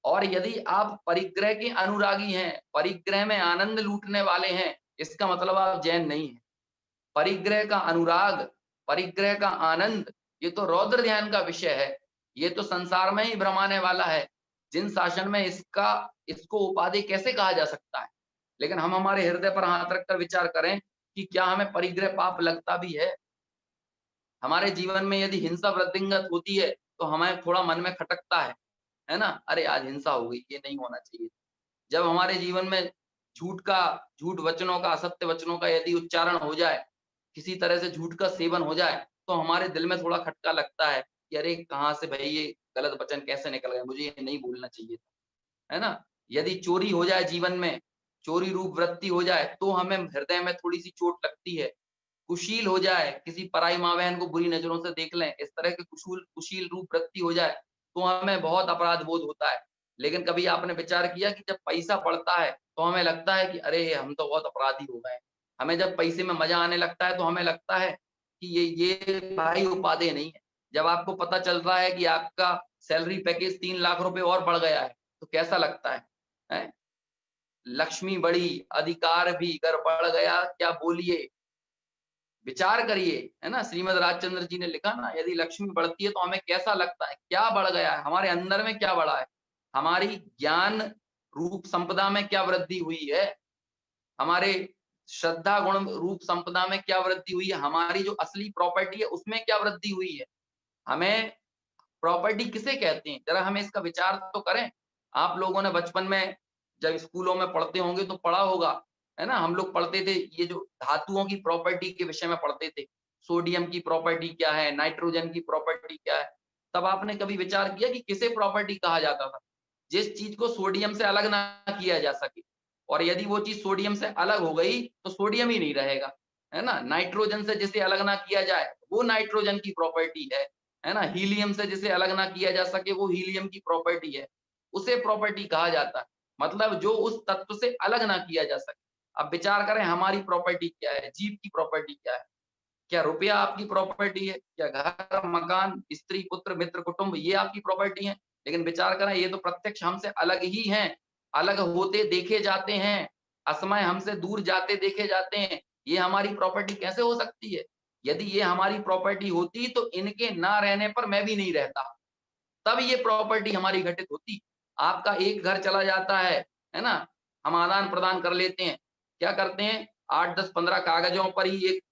और यदि आप परिग्रह के अनुरागी हैं, परिग्रह में आनंद लूटने वाले हैं, इसका मतलब आप जैन नहीं हैं। परिग्रह का अनुराग, परिग्रह का आनंद, ये तो रौद्र ध्यान का विषय है। ये तो संसार में ही भ्रमाने वाला है। जिन शासन में इसको उपाधि कैसे कहा जा सकता है? लेकिन हम हमारे हृदय पर हाथ रखकर विचार करें कि क्या हमें परिग्रह पाप लगता भी है? हमारे जीवन में यदि हिंसा वृद्धिंगत होती है, तो हमें थोड़ा मन में खटकता है ना? अरे आज हिंसा हो गई, ये नहीं होना चाहिए। जब हमारे जीवन में झूठ वचनों का, असत्य वचनों का यदि उच्चारण हो जाए, किसी तरह से झूठ का सेवन हो जाए, तो हमारे दिल में थोड़ा खटका लगता है कि अरे कहाँ से भई ये गलत वचन कैसे निकल गए, मुझे ये नहीं बोलना चाहिए था, है ना? यदि चोरी हो जाए जीवन में, चोरी रूप वृत्ति हो जाए, तो हमें हृदय में थोड़ी-सी चोट लगती है। कुशील हो जाए, किसी पराई माँ-बहन को बुरी नज़रों से देख लें, इस तरह की कुशील रूप वृत्ति हो जाए, तो हमें बहुत अपराध बोध होता है। लेकिन कभी आपने विचार किया कि जब पैसा बढ़ता है, तो हमें लगता है कि अरे! हम तो बहुत अपराधी हो गए हैं। हमें जब पैसे में मज़ा आने लगता है, तो हमें लगता है कि ये भाई उपादेय नहीं है। जब आपको पता चल रहा है कि आपका सैलरी पैकेज 3 लाख रुपए और बढ़ गया है, तो कैसा लगता है? हैं? लक्ष्मी बढ़ी, अधिकार भी घर बढ़ गया, क्या बोलिए? विचार करिए, है ना? श्रीमद् राजचंद्र जी ने लिखा ना, यदि लक्ष्मी बढ़ती है तो हमें कैसा लगता है? क्या बढ़ गया है? हमारे अंदर में क्या बढ़ा है? हमारी ज्ञान रूप संपदा में क्या वृद्धि हुई है? हमारे श्रद्धा गुण रूप संपदा में क्या वृद्धि हुई है? हमारी जो असली प्रॉपर्टी है उसमें क्या वृद्धि हुई है? हमें प्रॉपर्टी किसे कहते हैं? ज़रा हमें इसका विचार तो करें। आप लोगों ने बचपन में जब स्कूलों में पढ़ते होंगे तो पढ़ा होगा, है ना? हम लोग पढ़ते थे, ये जो धातुओं की प्रॉपर्टी के विषय में पढ़ते थे। सोडियम की प्रॉपर्टी क्या है? नाइट्रोजन की प्रॉपर्टी क्या है? तब आपने कभी विचार किया कि किसे प्रॉपर्टी कहा जाता था? जिस चीज़ को सोडियम से अलग ना किया जा सके, और यदि वो चीज़ सोडियम से अलग हो गई, तो सोडियम ही नहीं रहेगा, है ना? नाइट्रोजन से जिसे अलग ना किया जाए, वो नाइट्रोजन की प्रॉपर्टी है ना? हीलियम से जिसे अलग ना किया जा सके, वो हीलियम की प्रॉपर्टी है, उसे प्रॉपर्टी कहा जाता है। मतलब जो उस तत्व से अलग ना किया जा सके। अब विचार करें हमारी प्रॉपर्टी क्या है? जीव की प्रॉपर्टी क्या है? क्या रुपया आपकी प्रॉपर्टी है? क्या घर, मकान, स्त्री, पुत्र, मित्र, कुटुंब ये आपकी प्रॉपर्टी है? लेकिन विचार करें ये तो प्रत्यक्ष हमसे अलग ही हैं, अलग होते देखे जाते हैं, असमय हमसे दूर जाते देखे जाते हैं। ये हमारी प्रॉपर्टी कैसे हो सकती है? यदि ये हमारी प्रॉपर्टी होती तो इनके ना रहने पर मैं भी नहीं रहता। तब ये प्रॉपर्टी हमारी घटित होती। आपका एक घर चला जाता है ना? हम आदान-प्रदान कर लेते हैं। क्या करते हैं? 8, 10, 15 कागज़ों पर ही एक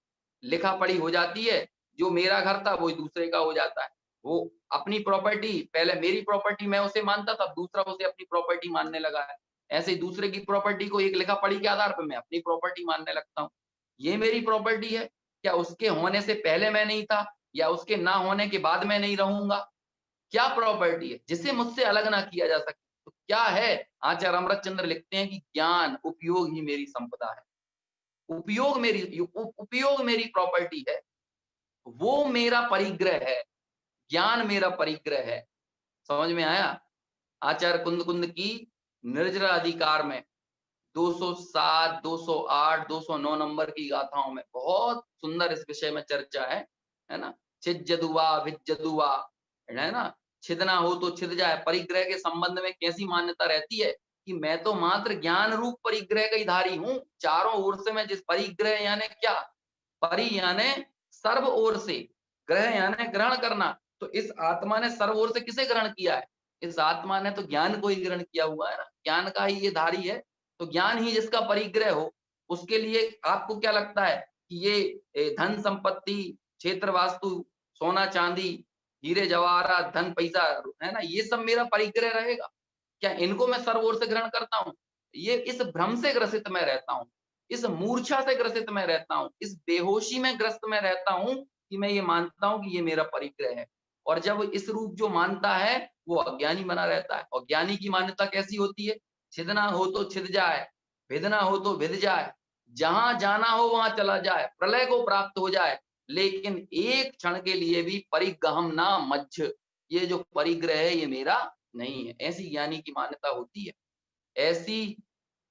लिखा-पढ़ी हो जाती है, जो मेरा घर था वो दूसरे का हो जाता है। वो अपनी प्रॉपर्टी, पहले मेरी प्रॉपर्टी मैं उसे मानता था, दूसरा उसे अपनी प्रॉपर्टी मानने लगा है। ऐसे ही दूसरे की प्रॉपर्टी को एक लिखा-पढ़ी के आधार पे मैं अपनी प्रॉपर्टी मानने लगता हूँ। ये मेरी प्रॉपर्टी है, क्या उसके होने से पहले मैं नहीं था या उसके ना होने के बाद मैं नहीं रहूँगा? क्या प्रॉपर्टी है जिसे मुझसे अलग ना किया जा सके? तो क्या है? आचार्य अमृतचंद्र लिखते हैं कि ज्ञान उपयोग ही मेरी संपदा है। उपयोग मेरी प्रॉपर्टी है, वो मेरा परिग्रह है, ज्ञान मेरा परिग्रह है। समझ में आया? आचार्य कुंद की निर्जरा अधिकार में 207, 208, 209 नंबर की गाथाओं में बहुत सुंदर इस विषय में चर्चा है ना? छिज्जदुआ भिज्जदुआ, है ना? छिदना हो तो छिद जाए। परिग्रह के संबंध में कैसी मान्यता रहती है कि मैं तो मात्र ज्ञान रूप परिग्रह का ही धारी हूँ। चारों ओर से मैं जिस परिग्रह यानी क्या? परि यानी सर्व ओर से, ग्रह यानी ग्रहण करना। तो इस आत्मा ने सर्व ओर से किसे ग्रहण किया है? इस आत्मा ने तो ज्ञान को ही ग्रहण किया हुआ है ना, ज्ञान का ही ये धारी है। तो ज्ञान ही जिसका परिग्रह हो, उसके लिए आपको क्या लगता है कि ये धन संपत्ति, क्षेत्र वास्तु, सोना चांदी, हीरे जवाहरात, धन पैसा, है ना, ये सब मेरा परिग्रह रहेगा? क्या इनको मैं सर्व ओर से ग्रहण करता हूँ? ये इस भ्रम से ग्रसित मैं रहता हूँ, इस मूर्छा से ग्रसित मैं रहता हूँ, इस बेहोशी में ग्रस्त मैं रहता हूँ कि मैं ये मानता हूं कि ये मेरा परिग्रह है। और जब इस रूप जो मानता है वो अज्ञानी बना रहता है। और ज्ञानी की मान्यता कैसी होती है? छिदना हो तो छिद जाए, भिदना हो तो भिद जाए, जहां जाना हो वहां चला जाए, प्रलय को प्राप्त हो जाए, लेकिन एक क्षण के लिए भी परिगहम ना मज्झ, ये जो परिग्रह है ये मेरा नहीं है। ऐसी ज्ञानी की मान्यता होती है। ऐसी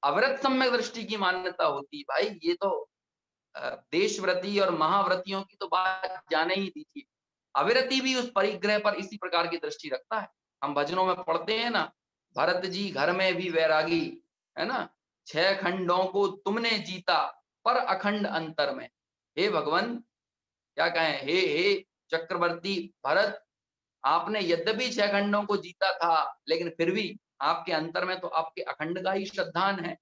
अवृत सम्यक दृष्टि की मान्यता होती है। भाई ये तो देशव्रती और महाव्रतियों की तो बात जाने ही दीजिए। अविरति भी उस परिग्रह पर इसी प्रकार की दृष्टि रखता है। हम भजनों में पढ़ते हैं ना, भरत जी घर में भी वैरागी, है ना, 6 खंडों को तुमने जीता पर अखंड अंतर में। हे भगवान, क्या कहें, हे चक्रवर्ती भरत, आपने यद्यपि 6 खंडों को जीता था, लेकिन फिर भी आपके अंतर में तो आपके अखंड का ही श्रद्धान है।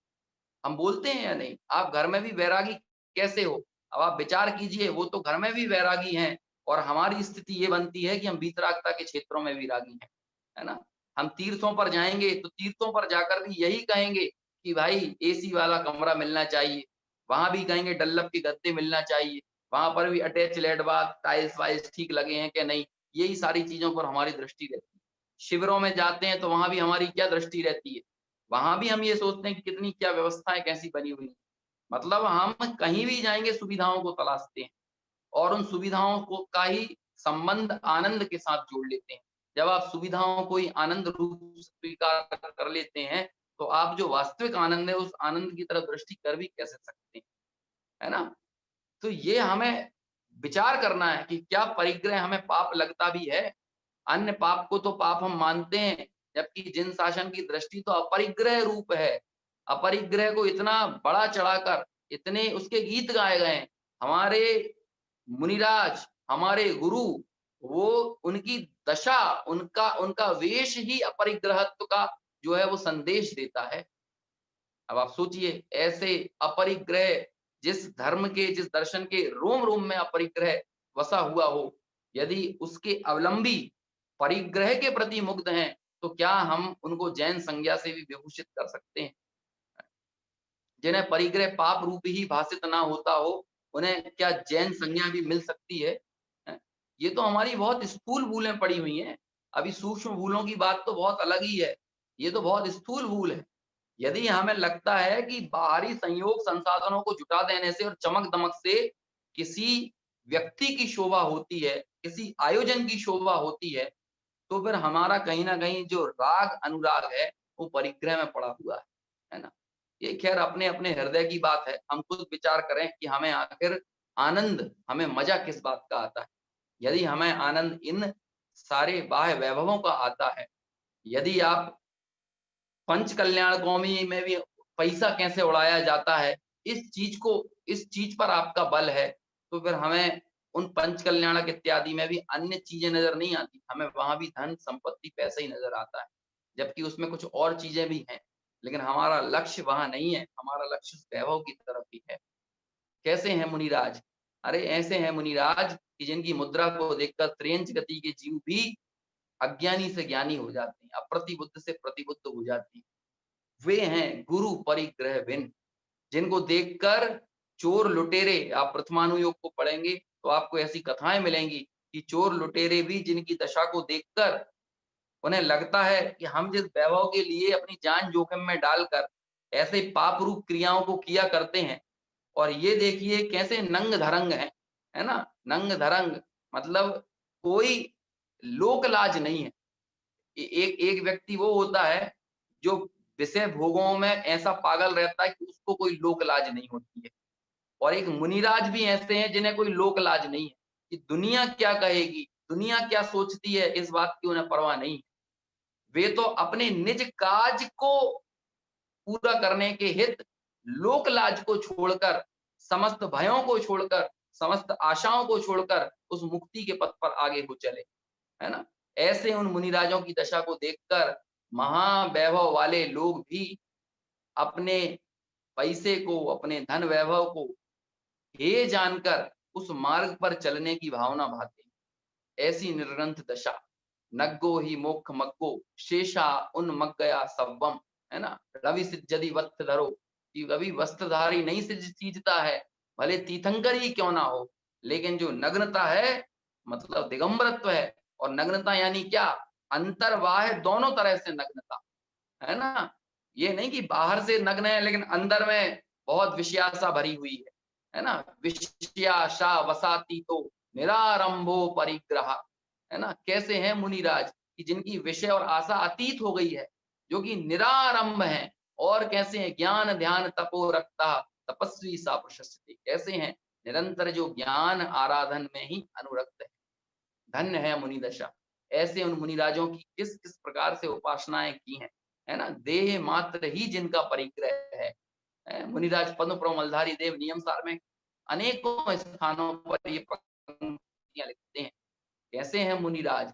हम बोलते हैं या नहीं? आप घर में भी वैरागी कैसे हो? अब आप विचार कीजिए, वो तो घर में भी वैरागी हैं और हमारी स्थिति ये बनती है कि हम वीतरागता के क्षेत्रों में वैरागी हैं, है ना? हम तीर्थों पर जाएँगे तो तीर्थों पर जाकर भी यही कहेंगे कि भाई एसी वाला कमरा मिलना चाहिए। वहाँ भी कहेंगे डल्लप के गद्दे मिलना चाहिए। वहाँ पर भी अटैच लेट बाथ, टाइल्स-वाइल्स ठीक लगे हैं कि नहीं? यही सारी चीज़ों पर हमारी दृष्टि रहती है। शिविरों में जाते हैं तो वहाँ भी हमारी क्या दृष्टि रहती है? वहाँ भी हम ये सोचते हैं कि कितनी क्या व्यवस्थाएँ कैसी बनी हुई हैं। मतलब हम कहीं भी जाएँगे सुविधाओं को तलाशते हैं और उन सुविधाओं को का ही संबंध आनंद के साथ जोड़ लेते हैं। जब आप सुविधाओं को ही आनंद रूप से स्वीकार कर लेते हैं, तो आप जो वास्तविक आनंद है, उस आनंद की तरफ दृष्टि कर भी कैसे सकते हैं, है ना? तो ये हमें विचार करना है कि क्या परिग्रह हमें पाप लगता भी है? अन्य पाप को तो पाप हम मानते हैं, जबकि जिन शासन की दृष्टि तो अपरिग्रह रूप है। अपरिग्रह को इतना बड़ा चढ़ाकर इतने उसके गीत गाए गए हैं। हमारे मुनिराज, हमारे गुरु, वो उनकी दशा, उनका उनका वेश ही अपरिग्रहत्व का जो है वो संदेश देता है। अब आप सोचिए, ऐसे अपरिग्रह जिस धर्म के, जिस दर्शन के रोम-रोम में अपरिग्रह वसा हुआ हो, यदि उसके अवलंबी परिग्रह के प्रति मुग्ध हैं, तो क्या हम उनको जैन संज्ञा से भी विभूषित कर सकते हैं? जिन्हें परिग्रह पाप रूप ही भाषित ना होता हो, उन्हें क्या जैन संज्ञा भी मिल सकती है? हैं? ये तो हमारी बहुत स्थूल भूलें पड़ी हुई हैं। अभी सूक्ष्म भूलों की बात तो बहुत अलग ही है। ये तो बहुत स्थूल भूल है। यदि हमें लगता है कि बाहरी संयोग संसाधनों को जुटा देने से और चमक-दमक से किसी व्यक्ति की शोभा होती है, किसी आयोजन की शोभा होती है, तो फिर हमारा कहीं न कहीं जो राग अनुराग है, वो परिग्रह में पड़ा हुआ है ना? ये ख़ैर अपने-अपने हृदय की बात है। हम खुद विचार करें कि हमें आखिर आनंद, हमें मज़ा किस बात का आता है? यदि हमें आनंद इन सारे बाह्य वैभवों का आता है, यदि आप पंच कल्याण कौमी में भी पैसा कैसे उड़ाया जाता है, इस चीज़ पर आपका बल है, तो फिर हमें उन पंच कल्याणक इत्यादि में भी अन्य चीज़ें नज़र नहीं आती। हमें वहाँ भी धन, संपत्ति, पैसा ही नज़र आता है, जबकि उसमें कुछ और चीज़ें भी हैं। लेकिन हमारा लक्ष्य वहाँ नहीं है, हमारा लक्ष्य उस वैभव की तरफ ही है। कैसे हैं मुनिराज? अरे ऐसे हैं मुनिराज कि जिनकी मुद्रा को देखकर त्रियंच गति के जीव भी अज्ञानी से ज्ञानी हो जाते हैं, अप्रतिबुद्ध से प्रतिबुद्ध हो जाते हैं। वे हैं गुरु परिग्रह विन, जिनको देखकर चोर लुटेरे, आप प्रथमानुयोग को पढ़ेंगे तो आपको ऐसी कथाएं मिलेंगी कि चोर लुटेरे भी जिनकी दशा को देखकर उन्हें लगता है कि हम जिस वैभव के लिए अपनी जान जोखिम में डालकर ऐसे पाप रूप क्रियाओं को किया करते हैं, और ये देखिए कैसे नंग धरंग है ना? नंग धरंग मतलब कोई लोक लाज नहीं है। एक एक व्यक्ति वो होता है जो विषय भोगों में ऐसा पागल रहता है कि उसको कोई लोक लाज नहीं होती है, और एक मुनिराज भी ऐसे हैं जिन्हें कोई लोक लाज नहीं है कि दुनिया क्या कहेगी, दुनिया क्या सोचती है, इस बात की उन्हें परवाह नहीं है। वे तो अपने निज काज को पूरा करने के हित लोक लाज को छोड़कर, समस्त भयों को छोड़कर, समस्त आशाओं को छोड़कर उस मुक्ति के पथ पर आगे को चले, है ना? ऐसे उन मुनिराजों की दशा को देखकर महावैभव वाले लोग भी अपने पैसे को, अपने धन वैभव को हेय जानकर उस मार्ग पर चलने की भावना भाते हैं। ऐसी निर्ग्रंथ दशा, नग्गो ही मोक्ष मग्गो शेषा उन्मग्गया सव्वम, है ना? रवि सिज्जति वस्त्र धरो, कि रवि वस्त्रधारी नहीं सिजता है, भले तीर्थंकर ही क्यों ना हो। लेकिन जो नग्नता है मतलब दिगंबरत्व है। और नग्नता यानी क्या? अंतर्बाह्य दोनों तरह से नग्नता, है ना? ये नहीं कि बाहर से नग्न है लेकिन अंदर में बहुत विषयाशा भरी हुई है ना? विषयाशा वसाती तो निरारंभो परिग्रह, है ना? कैसे हैं मुनिराज कि जिनकी विषय और आशा अतीत हो गई है, जो कि निरारंभ है। और कैसे हैं? ज्ञान ध्यान तपो रखता तपस्वी सा प्रशस्ति। कैसे हैं? निरंतर जो ज्ञान आराधन में ही अनुरक्त है। धन्य है मुनि दशा। ऐसे उन मुनिराजों की किस किस प्रकार से उपासनाएं की हैं, है ना? देह मात्र ही जिनका परिग्रह है। मुनिराज पद्म प्रमलधारी देव नियम सार में अनेकों स्थानों पर ये पंक्तियां लिखते हैं। कैसे हैं मुनिराज?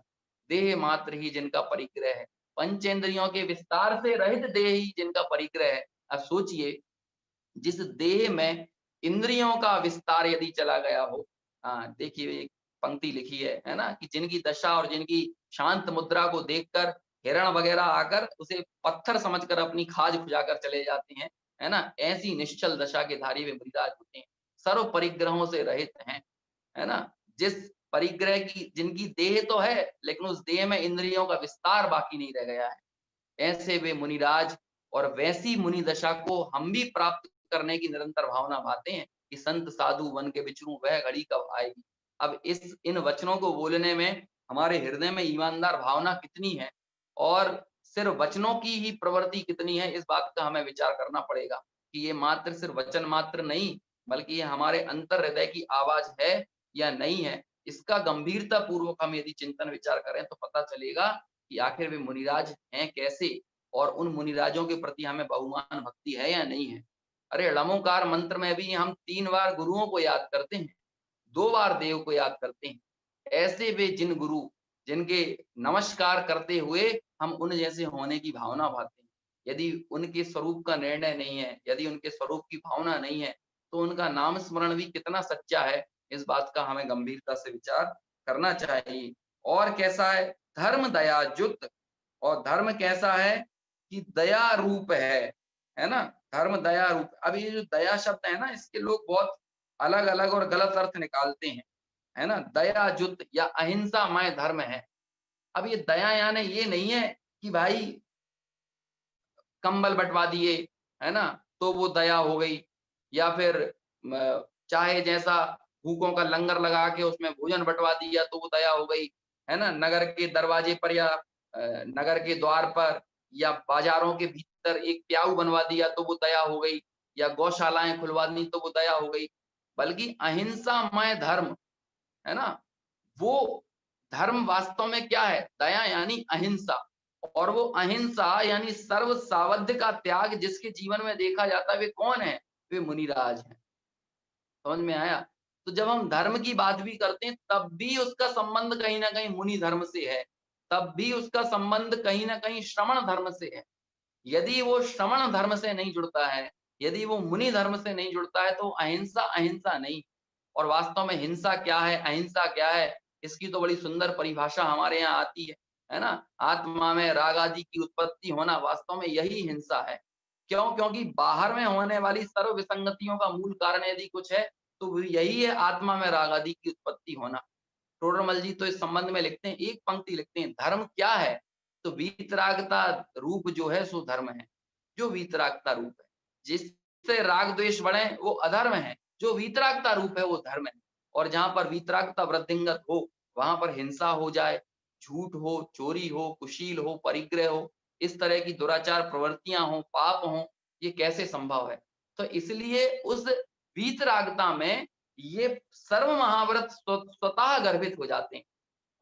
देह मात्र ही जिनका परिग्रह है, पंचेंद्रियों के विस्तार से रहित देह ही जिनका परिग्रह है। अब सोचिए, जिस देह में इंद्रियों का विस्तार यदि चला गया हो, देखिए एक पंक्ति लिखी है ना, कि जिनकी दशा और जिनकी शांत मुद्रा को देखकर हिरण वगैरह आकर उसे पत्थर समझकर अपनी खाज खुजाकर चले जाते हैं, है ना? ऐसी निश्चल दशा के धारी वे मुनिराज होते हैं, सर्व परिग्रहों से रहित हैं, है ना? जिस परिग्रह की जिनकी देह तो है लेकिन उस देह में इंद्रियों का विस्तार बाकी नहीं रह गया है, ऐसे वे मुनिराज। और वैसी मुनि दशा को हम भी प्राप्त करने की निरंतर भावना भाते हैं कि संत साधु बन के विचरूं वह घड़ी कब आएगी। अब इन वचनों को बोलने में हमारे हृदय में ईमानदार भावना कितनी है और सिर्फ वचनों की ही प्रवृत्ति कितनी है, इस बात का हमें विचार करना पड़ेगा कि ये मात्र सिर्फ वचन मात्र नहीं, बल्कि ये हमारे अंतर हृदय की आवाज है या नहीं है। इसका गंभीरता पूर्वक हम यदि चिंतन विचार करें तो पता चलेगा कि आखिर वे मुनिराज हैं कैसे, और उन मुनिराजों के प्रति हमें बहुमान भक्ति है या नहीं है। अरे ळमोकार मंत्र में भी हम 3 बार गुरुओं को याद करते हैं, 2 बार देव को याद करते हैं। ऐसे वे जिन गुरु जिनके नमस्कार करते हुए हम उन जैसे होने की भावना भाते हैं। यदि उनके स्वरूप का निर्णय नहीं है, यदि उनके स्वरूप की भावना नहीं है, तो उनका नाम स्मरण भी कितना सच्चा है, इस बात का हमें गंभीरता से विचार करना चाहिए। और कैसा है? धर्म दया जुत। और धर्म कैसा है? कि दया रूप है ना? धर्म दया रूप। अब ये जो दया शब्द है ना, इसके लोग बहुत अलग अलग और गलत अर्थ निकालते हैं, है ना? दया जुत या अहिंसामय धर्म है। अब ये दया यानी ये नहीं है कि भाई कंबल बंटवा दिए, है ना? तो वो दया हो गई, या फिर चाहे जैसा भूखों का लंगर लगा के उसमें भोजन बंटवा दिया तो वो दया हो गई, है ना? नगर के दरवाजे पर या नगर के द्वार पर या बाजारों के भीतर एक प्याऊ बनवा दिया तो वो दया हो गई, या गौशालाएं खुलवा दी तो वो दया हो गई। बल्कि अहिंसामय धर्म, है ना? वो धर्म वास्तव में क्या है? दया यानी अहिंसा। और वो अहिंसा यानी सर्व सावध्य का त्याग जिसके जीवन में देखा जाता है, वे कौन है? वे मुनिराज हैं। समझ में आया? तो जब हम धर्म की बात भी करते हैं तब भी उसका संबंध कहीं ना कहीं मुनि धर्म से है, तब भी उसका संबंध कहीं ना कहीं श्रमण धर्म से है। यदि वो श्रमण धर्म से नहीं जुड़ता है, यदि वो मुनि धर्म से नहीं जुड़ता है, तो अहिंसा अहिंसा नहीं। और वास्तव में हिंसा क्या है, अहिंसा क्या है, इसकी तो बड़ी सुंदर परिभाषा हमारे यहाँ आती है ना? आत्मा में राग आदि की उत्पत्ति होना वास्तव में यही हिंसा है। क्यों? क्योंकि बाहर में होने वाली सर्व विसंगतियों का मूल कारण यदि कुछ है तो वो यही है, आत्मा में राग आदि की उत्पत्ति होना। टोडरमल जी तो इस संबंध में लिखते हैं, एक पंक्ति लिखते हैं, धर्म क्या है? तो वीतरागता रूप जो है सो धर्म है। जो वीतरागता रूप है, जिससे राग द्वेष बढ़े वो अधर्म है, जो वीतरागता रूप है वो धर्म है। और जहां पर वीतरागता वृद्धिंगत हो वहां पर हिंसा हो जाए, झूठ हो, चोरी हो, कुशील हो, परिग्रह हो, इस तरह की दुराचार प्रवृत्तियां हो, पाप हो, ये कैसे संभव है? तो इसलिए उस वीतरागता में ये सर्व महाव्रत स्वतः गर्भित हो जाते हैं,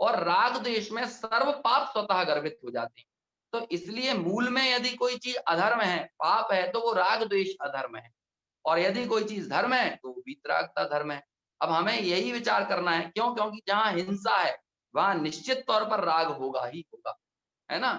और राग द्वेष में सर्व पाप स्वतः गर्भित हो जाते हैं। तो इसलिए मूल में यदि कोई चीज अधर्म है, पाप है, तो वो राग द्वेष अधर्म है, और यदि कोई चीज धर्म है तो वो वीतरागता धर्म है। अब हमें यही विचार करना है, क्यों? क्योंकि जहां हिंसा है वहां निश्चित तौर पर राग होगा ही होगा, है ना?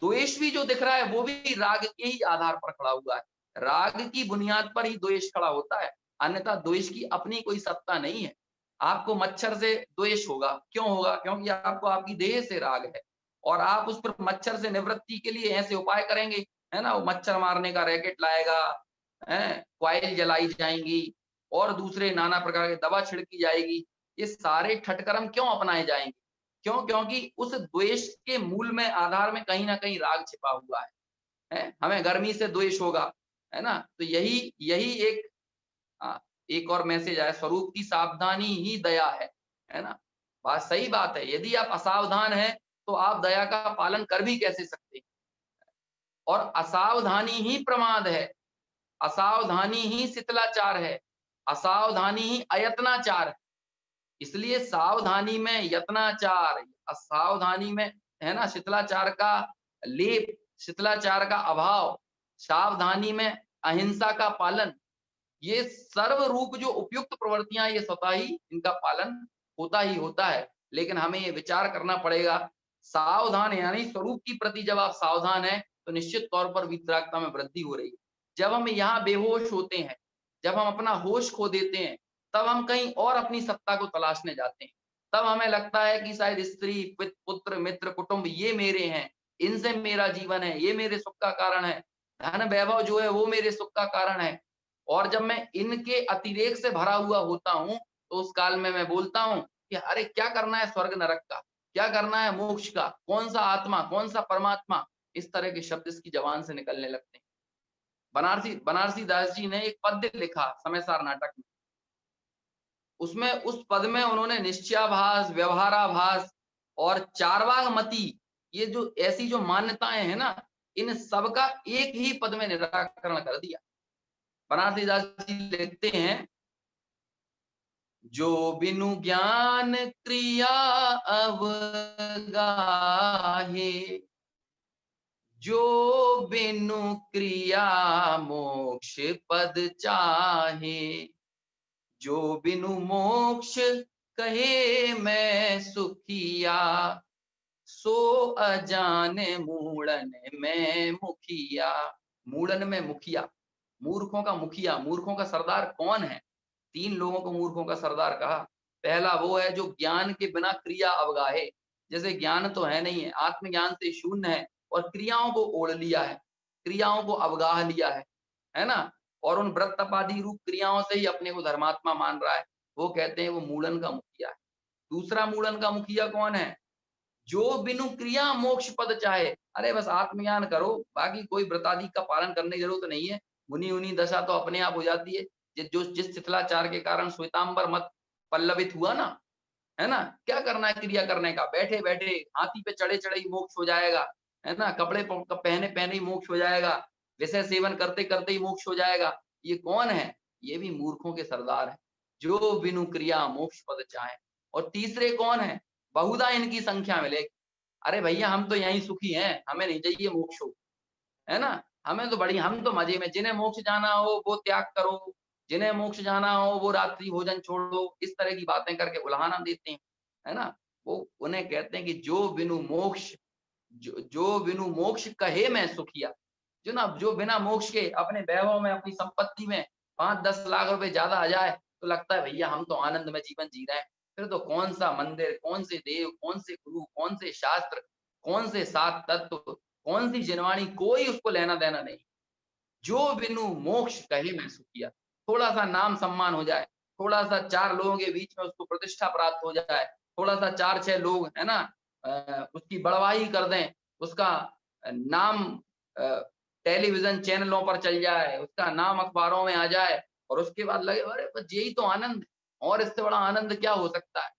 द्वेष भी जो दिख रहा है वो भी राग के ही आधार पर खड़ा हुआ है। राग की बुनियाद पर ही द्वेष खड़ा होता है, अन्यथा द्वेष की अपनी कोई सत्ता नहीं है। आपको मच्छर से द्वेष होगा, क्यों होगा? क्योंकि आपको आपकी देह से राग है, और आप उस पर मच्छर से निवृत्ति के लिए ऐसे उपाय करेंगे, है ना? वो मच्छर मारने का रैकेट लाएगा, है, कॉइल जलाई जाएंगी, और दूसरे नाना प्रकार के दवा छिड़की जाएगी। ये सारे ठटकर्म क्यों अपनाए जाएंगे? क्यों? क्योंकि उस द्वेष के मूल में, आधार में कहीं ना कहीं राग छिपा हुआ है? हमें गर्मी से द्वेष होगा, है ना? तो यही यही एक एक और मैसेज आया, स्वरूप की सावधानी ही दया है ना? बात सही बात है। यदि आप असावधान हैं तो आप दया का पालन कर भी कैसे सकते हैं? और असावधानी ही प्रमाद है, असावधानी ही शिथिलाचार है, असावधानी ही अयत्नाचार है। इसलिए सावधानी में यत्नाचार, असावधानी में, है ना, शिथिलाचार का लेप, शिथिलाचार का अभाव, सावधानी में अहिंसा का पालन, ये सर्व रूप जो उपयुक्त प्रवृत्तियां, ये स्वतः ही इनका पालन होता ही होता है। लेकिन हमें ये विचार करना पड़ेगा, सावधान यानी स्वरूप की प्रति जब आप सावधान है तो निश्चित तौर पर वितरागता में वृद्धि हो रही है। जब हम यहाँ बेहोश होते हैं, जब हम अपना होश खो देते हैं, तब हम कहीं और अपनी सत्ता को तलाशने जाते हैं। तब हमें लगता है कि शायद स्त्री, पुत्र, मित्र, कुटुंब ये मेरे हैं, इनसे मेरा जीवन है, ये मेरे सुख का कारण है, धन वैभव जो है वो मेरे सुख का कारण है। और जब मैं इनके अतिरेक से भरा हुआ होता हूं, तो उस काल में मैं बोलता हूं कि अरे क्या करना है स्वर्ग नरक का, क्या करना है मोक्ष का, कौन सा आत्मा, कौन सा परमात्मा, इस तरह के शब्द इसकी जबान से निकलने लगते हैं। बनारसी बनारसी दास जी ने एक पद्य लिखा समयसार नाटक में। उसमें, उस पद में उन्होंने निश्चयाभास, व्यवहाराभास और चारवाक मति, ये जो ऐसी जो मान्यताएं हैं ना, इन सबका एक ही पद में निराकरण कर दिया। बनारसी दास जी लिखते हैं, जो बिनु ज्ञान क्रिया अवगाहे, जो बिनु क्रिया मोक्ष पद चाहे, जो बिनु मोक्ष कहे मैं सुखिया, सो अजान मूढ़न में मुखिया। मूढ़न में मुखिया, मूर्खों का मुखिया, मूर्खों का सरदार कौन है? 3 लोगों को मूर्खों का सरदार कहा। पहला वो है जो ज्ञान के बिना क्रिया अवगाहे, जैसे ज्ञान तो है नहीं है, आत्मज्ञान से शून्य है और क्रियाओं को ओढ़ लिया है, क्रियाओं को अवगाह लिया है ना? और उन व्रत तप आदि रूप क्रियाओं से ही अपने को धर्मात्मा मान रहा है। वो कहते हैं वो मूढ़न का मुखिया है। दूसरा मूढ़न का मुखिया कौन है? जो बिनु क्रिया मोक्ष पद चाहे। अरे बस आत्मज्ञान करो, बाकी कोई व्रतादि का पालन करने की जरूरत नहीं है, मुनि उनी दशा तो अपने आप हो जाती है। जिस शिथिलाचार के कारण श्वेतांबर मत पल्लवित हुआ ना, है ना? क्या करना है क्रिया करने का? बैठे बैठे हाथी पे चढ़े चढ़े ही मोक्ष हो जाएगा, है ना? कपड़े पहने पहने ही मोक्ष हो जाएगा, विषय सेवन करते करते ही मोक्ष हो जाएगा। ये कौन है? ये भी मूर्खों के सरदार है, जो बिनु क्रिया मोक्ष पद चाहे। और तीसरे कौन है? बहुधा इनकी संख्या मिलेगी। अरे भैया हम तो यहीं सुखी हैं, हमें नहीं चाहिए मोक्ष, है ना? हमें तो बढ़िया, हम तो मजे में, जिन्हें मोक्ष जाना हो वो त्याग करो, जिन्हें मोक्ष जाना हो वो रात्रि भोजन छोड़ो, इस तरह की बातें करके उल्हाना देते हैं, है ना? वो उन्हें कहते हैं कि जो बिनु मोक्ष, जो बिनु मोक्ष कहे मैं सुखिया। जो ना, जो बिना मोक्ष के अपने वैभव में, अपनी संपत्ति में 5-10 लाख रुपए ज्यादा आ जाए तो लगता है भैया हम तो आनंद में जीवन जी रहे हैं। फिर तो कौन सा मंदिर, कौन से देव, कौन से गुरु, कौन से शास्त्र, कौन से 7 तत्व, कौन सी जिनवाणी, कोई उसको लेना देना नहीं। जो बिनु मोक्ष कहे मैं सुखिया। थोड़ा सा नाम सम्मान हो जाए, थोड़ा सा 4 लोगों के बीच में उसको प्रतिष्ठा प्राप्त हो जाए, थोड़ा सा 4-6 लोग, है ना, उसकी बड़वाही कर दें, उसका नाम टेलीविजन चैनलों पर चल जाए, उसका नाम अखबारों में आ जाए और उसके बाद लगे अरे बस यही तो आनंद है, और इससे बड़ा आनंद क्या हो सकता है?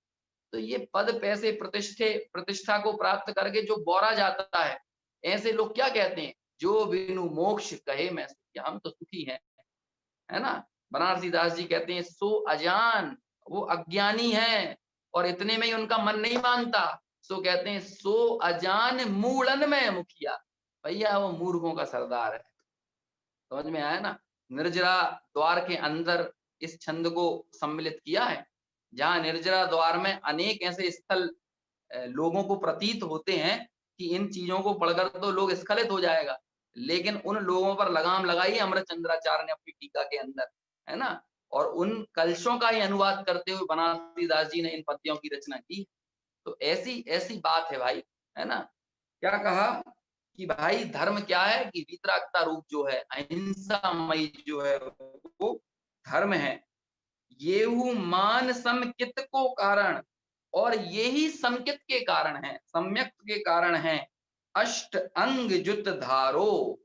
तो ये पद, पैसे, प्रतिष्ठा को प्राप्त करके जो बौरा जाता है, ऐसे लोग क्या कहते हैं? जो बिनु मोक्ष कहे मैं सुखी। हम तो सुखी हैं, है ना? बनारसी दास जी कहते हैं सो अजान, वो अज्ञानी है और इतने में ही उनका मन नहीं मानता, सो कहते हैं सो अजान मूढ़न में मुखिया। भैया वो मूर्खों का सरदार है। समझ में आया ना? निर्जरा द्वार के अंदर इस छंद को सम्मिलित किया है, जहां निर्जरा द्वार में अनेक ऐसे स्थल लोगों को प्रतीत होते हैं कि इन चीजों को पढ़कर तो लोग स्खलित हो जाएगा, लेकिन उन लोगों पर लगाम लगाई अमृत चंद्राचार्य ने अपनी टीका के अंदर, है ना? और उन कलशों का ही अनुवाद करते हुए बनारसी दास जी ने इन पद्यों की रचना की। तो ऐसी ऐसी बात है भाई, है ना? क्या कहा कि भाई धर्म क्या है? कि वीतरागता रूप जो है, अहिंसामयी जो है वो धर्म है। येहू मान समकित को कारण, और यही समकित के कारण है, सम्यक के कारण है, अष्ट अंग जुत धारो।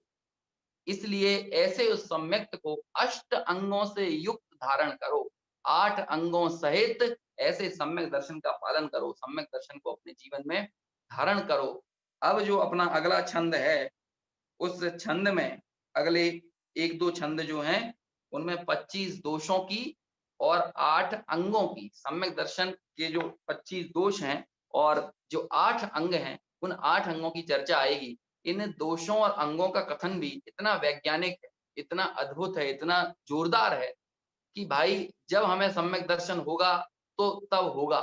इसलिए ऐसे उस सम्यक्त को अष्ट अंगों से युक्त धारण करो, 8 अंगों सहित ऐसे सम्यक दर्शन का पालन करो, सम्यक दर्शन को अपने जीवन में धारण करो। अब जो अपना अगला छंद है, उस छंद में अगले 1-2 छंद जो हैं, उनमें 25 दोषों की और 8 अंगों की, सम्यक दर्शन के जो 25 दोष हैं और जो 8 अंग हैं, उन 8 अंगों की चर्चा आएगी। इन दोषों और अंगों का कथन भी इतना वैज्ञानिक है, इतना अद्भुत है, इतना जोरदार है कि भाई जब हमें सम्यक दर्शन होगा तो तब होगा।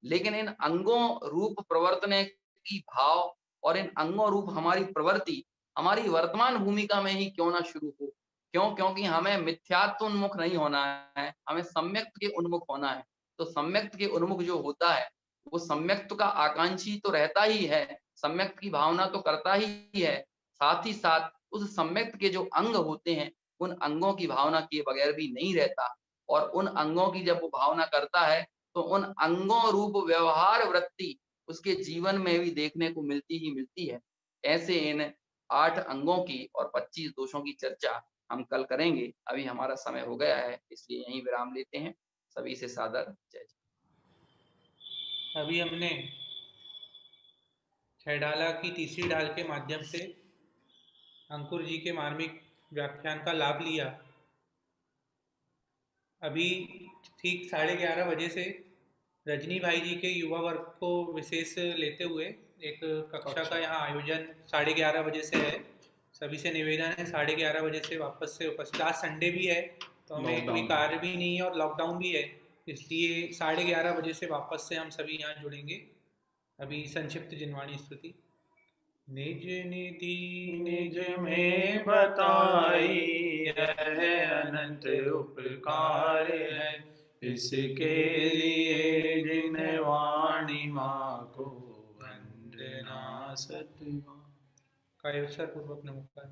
लेकिन इन अंगों रूप प्रवर्तने की भाव और इन अंगों रूप हमारी प्रवृत्ति हमारी वर्तमान भूमिका में ही क्यों ना शुरू हो। क्यों? क्योंकि हमें मिथ्यात्व उन्मुख नहीं होना है, हमें सम्यक्त के उन्मुख होना है। तो सम्यक्त के उन्मुख जो होता है, वो सम्यक्त का आकांक्षी तो रहता ही है, सम्यक्त की भावना तो करता ही है, साथ ही साथ उस सम्यक्त के जो अंग होते हैं, उन अंगों की भावना किए बगैर भी नहीं रहता। और उन अंगों की जब वो भावना करता है, तो उन अंगों रूप व्यवहार वृत्ति उसके जीवन में भी देखने को मिलती ही मिलती है। ऐसे इन 8 अंगों की और 25 दोषों की चर्चा हम कल करेंगे। अभी हमारा समय हो गया है, इसलिए यहीं विराम लेते हैं। सभी से सादर जय जय। अभी हमने छैडाला की तीसरी ढाल के माध्यम से अंकुर जी के मार्मिक व्याख्यान का लाभ लिया। अभी ठीक 11:30 बजे से रजनी भाई जी के युवा वर्ग को विशेष लेते हुए एक कक्षा का यहाँ आयोजन 11:30 बजे से है। सभी से निवेदन है 11:30 बजे से वापस से उपस्थित। आज संडे भी है तो हमें कोई कार्य भी नहीं है और लॉकडाउन भी है, इसलिए 11:30 बजे से वापस से हम सभी यहाँ जुड़ेंगे। अभी संक्षिप्त जिनवाणी स्तुति। निज निधि निज में बताई है, अनंत उपकार है, इसके लिए जिन वाणी माँ को वंदना सतमा। कायोत्सर पूर्वक नमस्कार।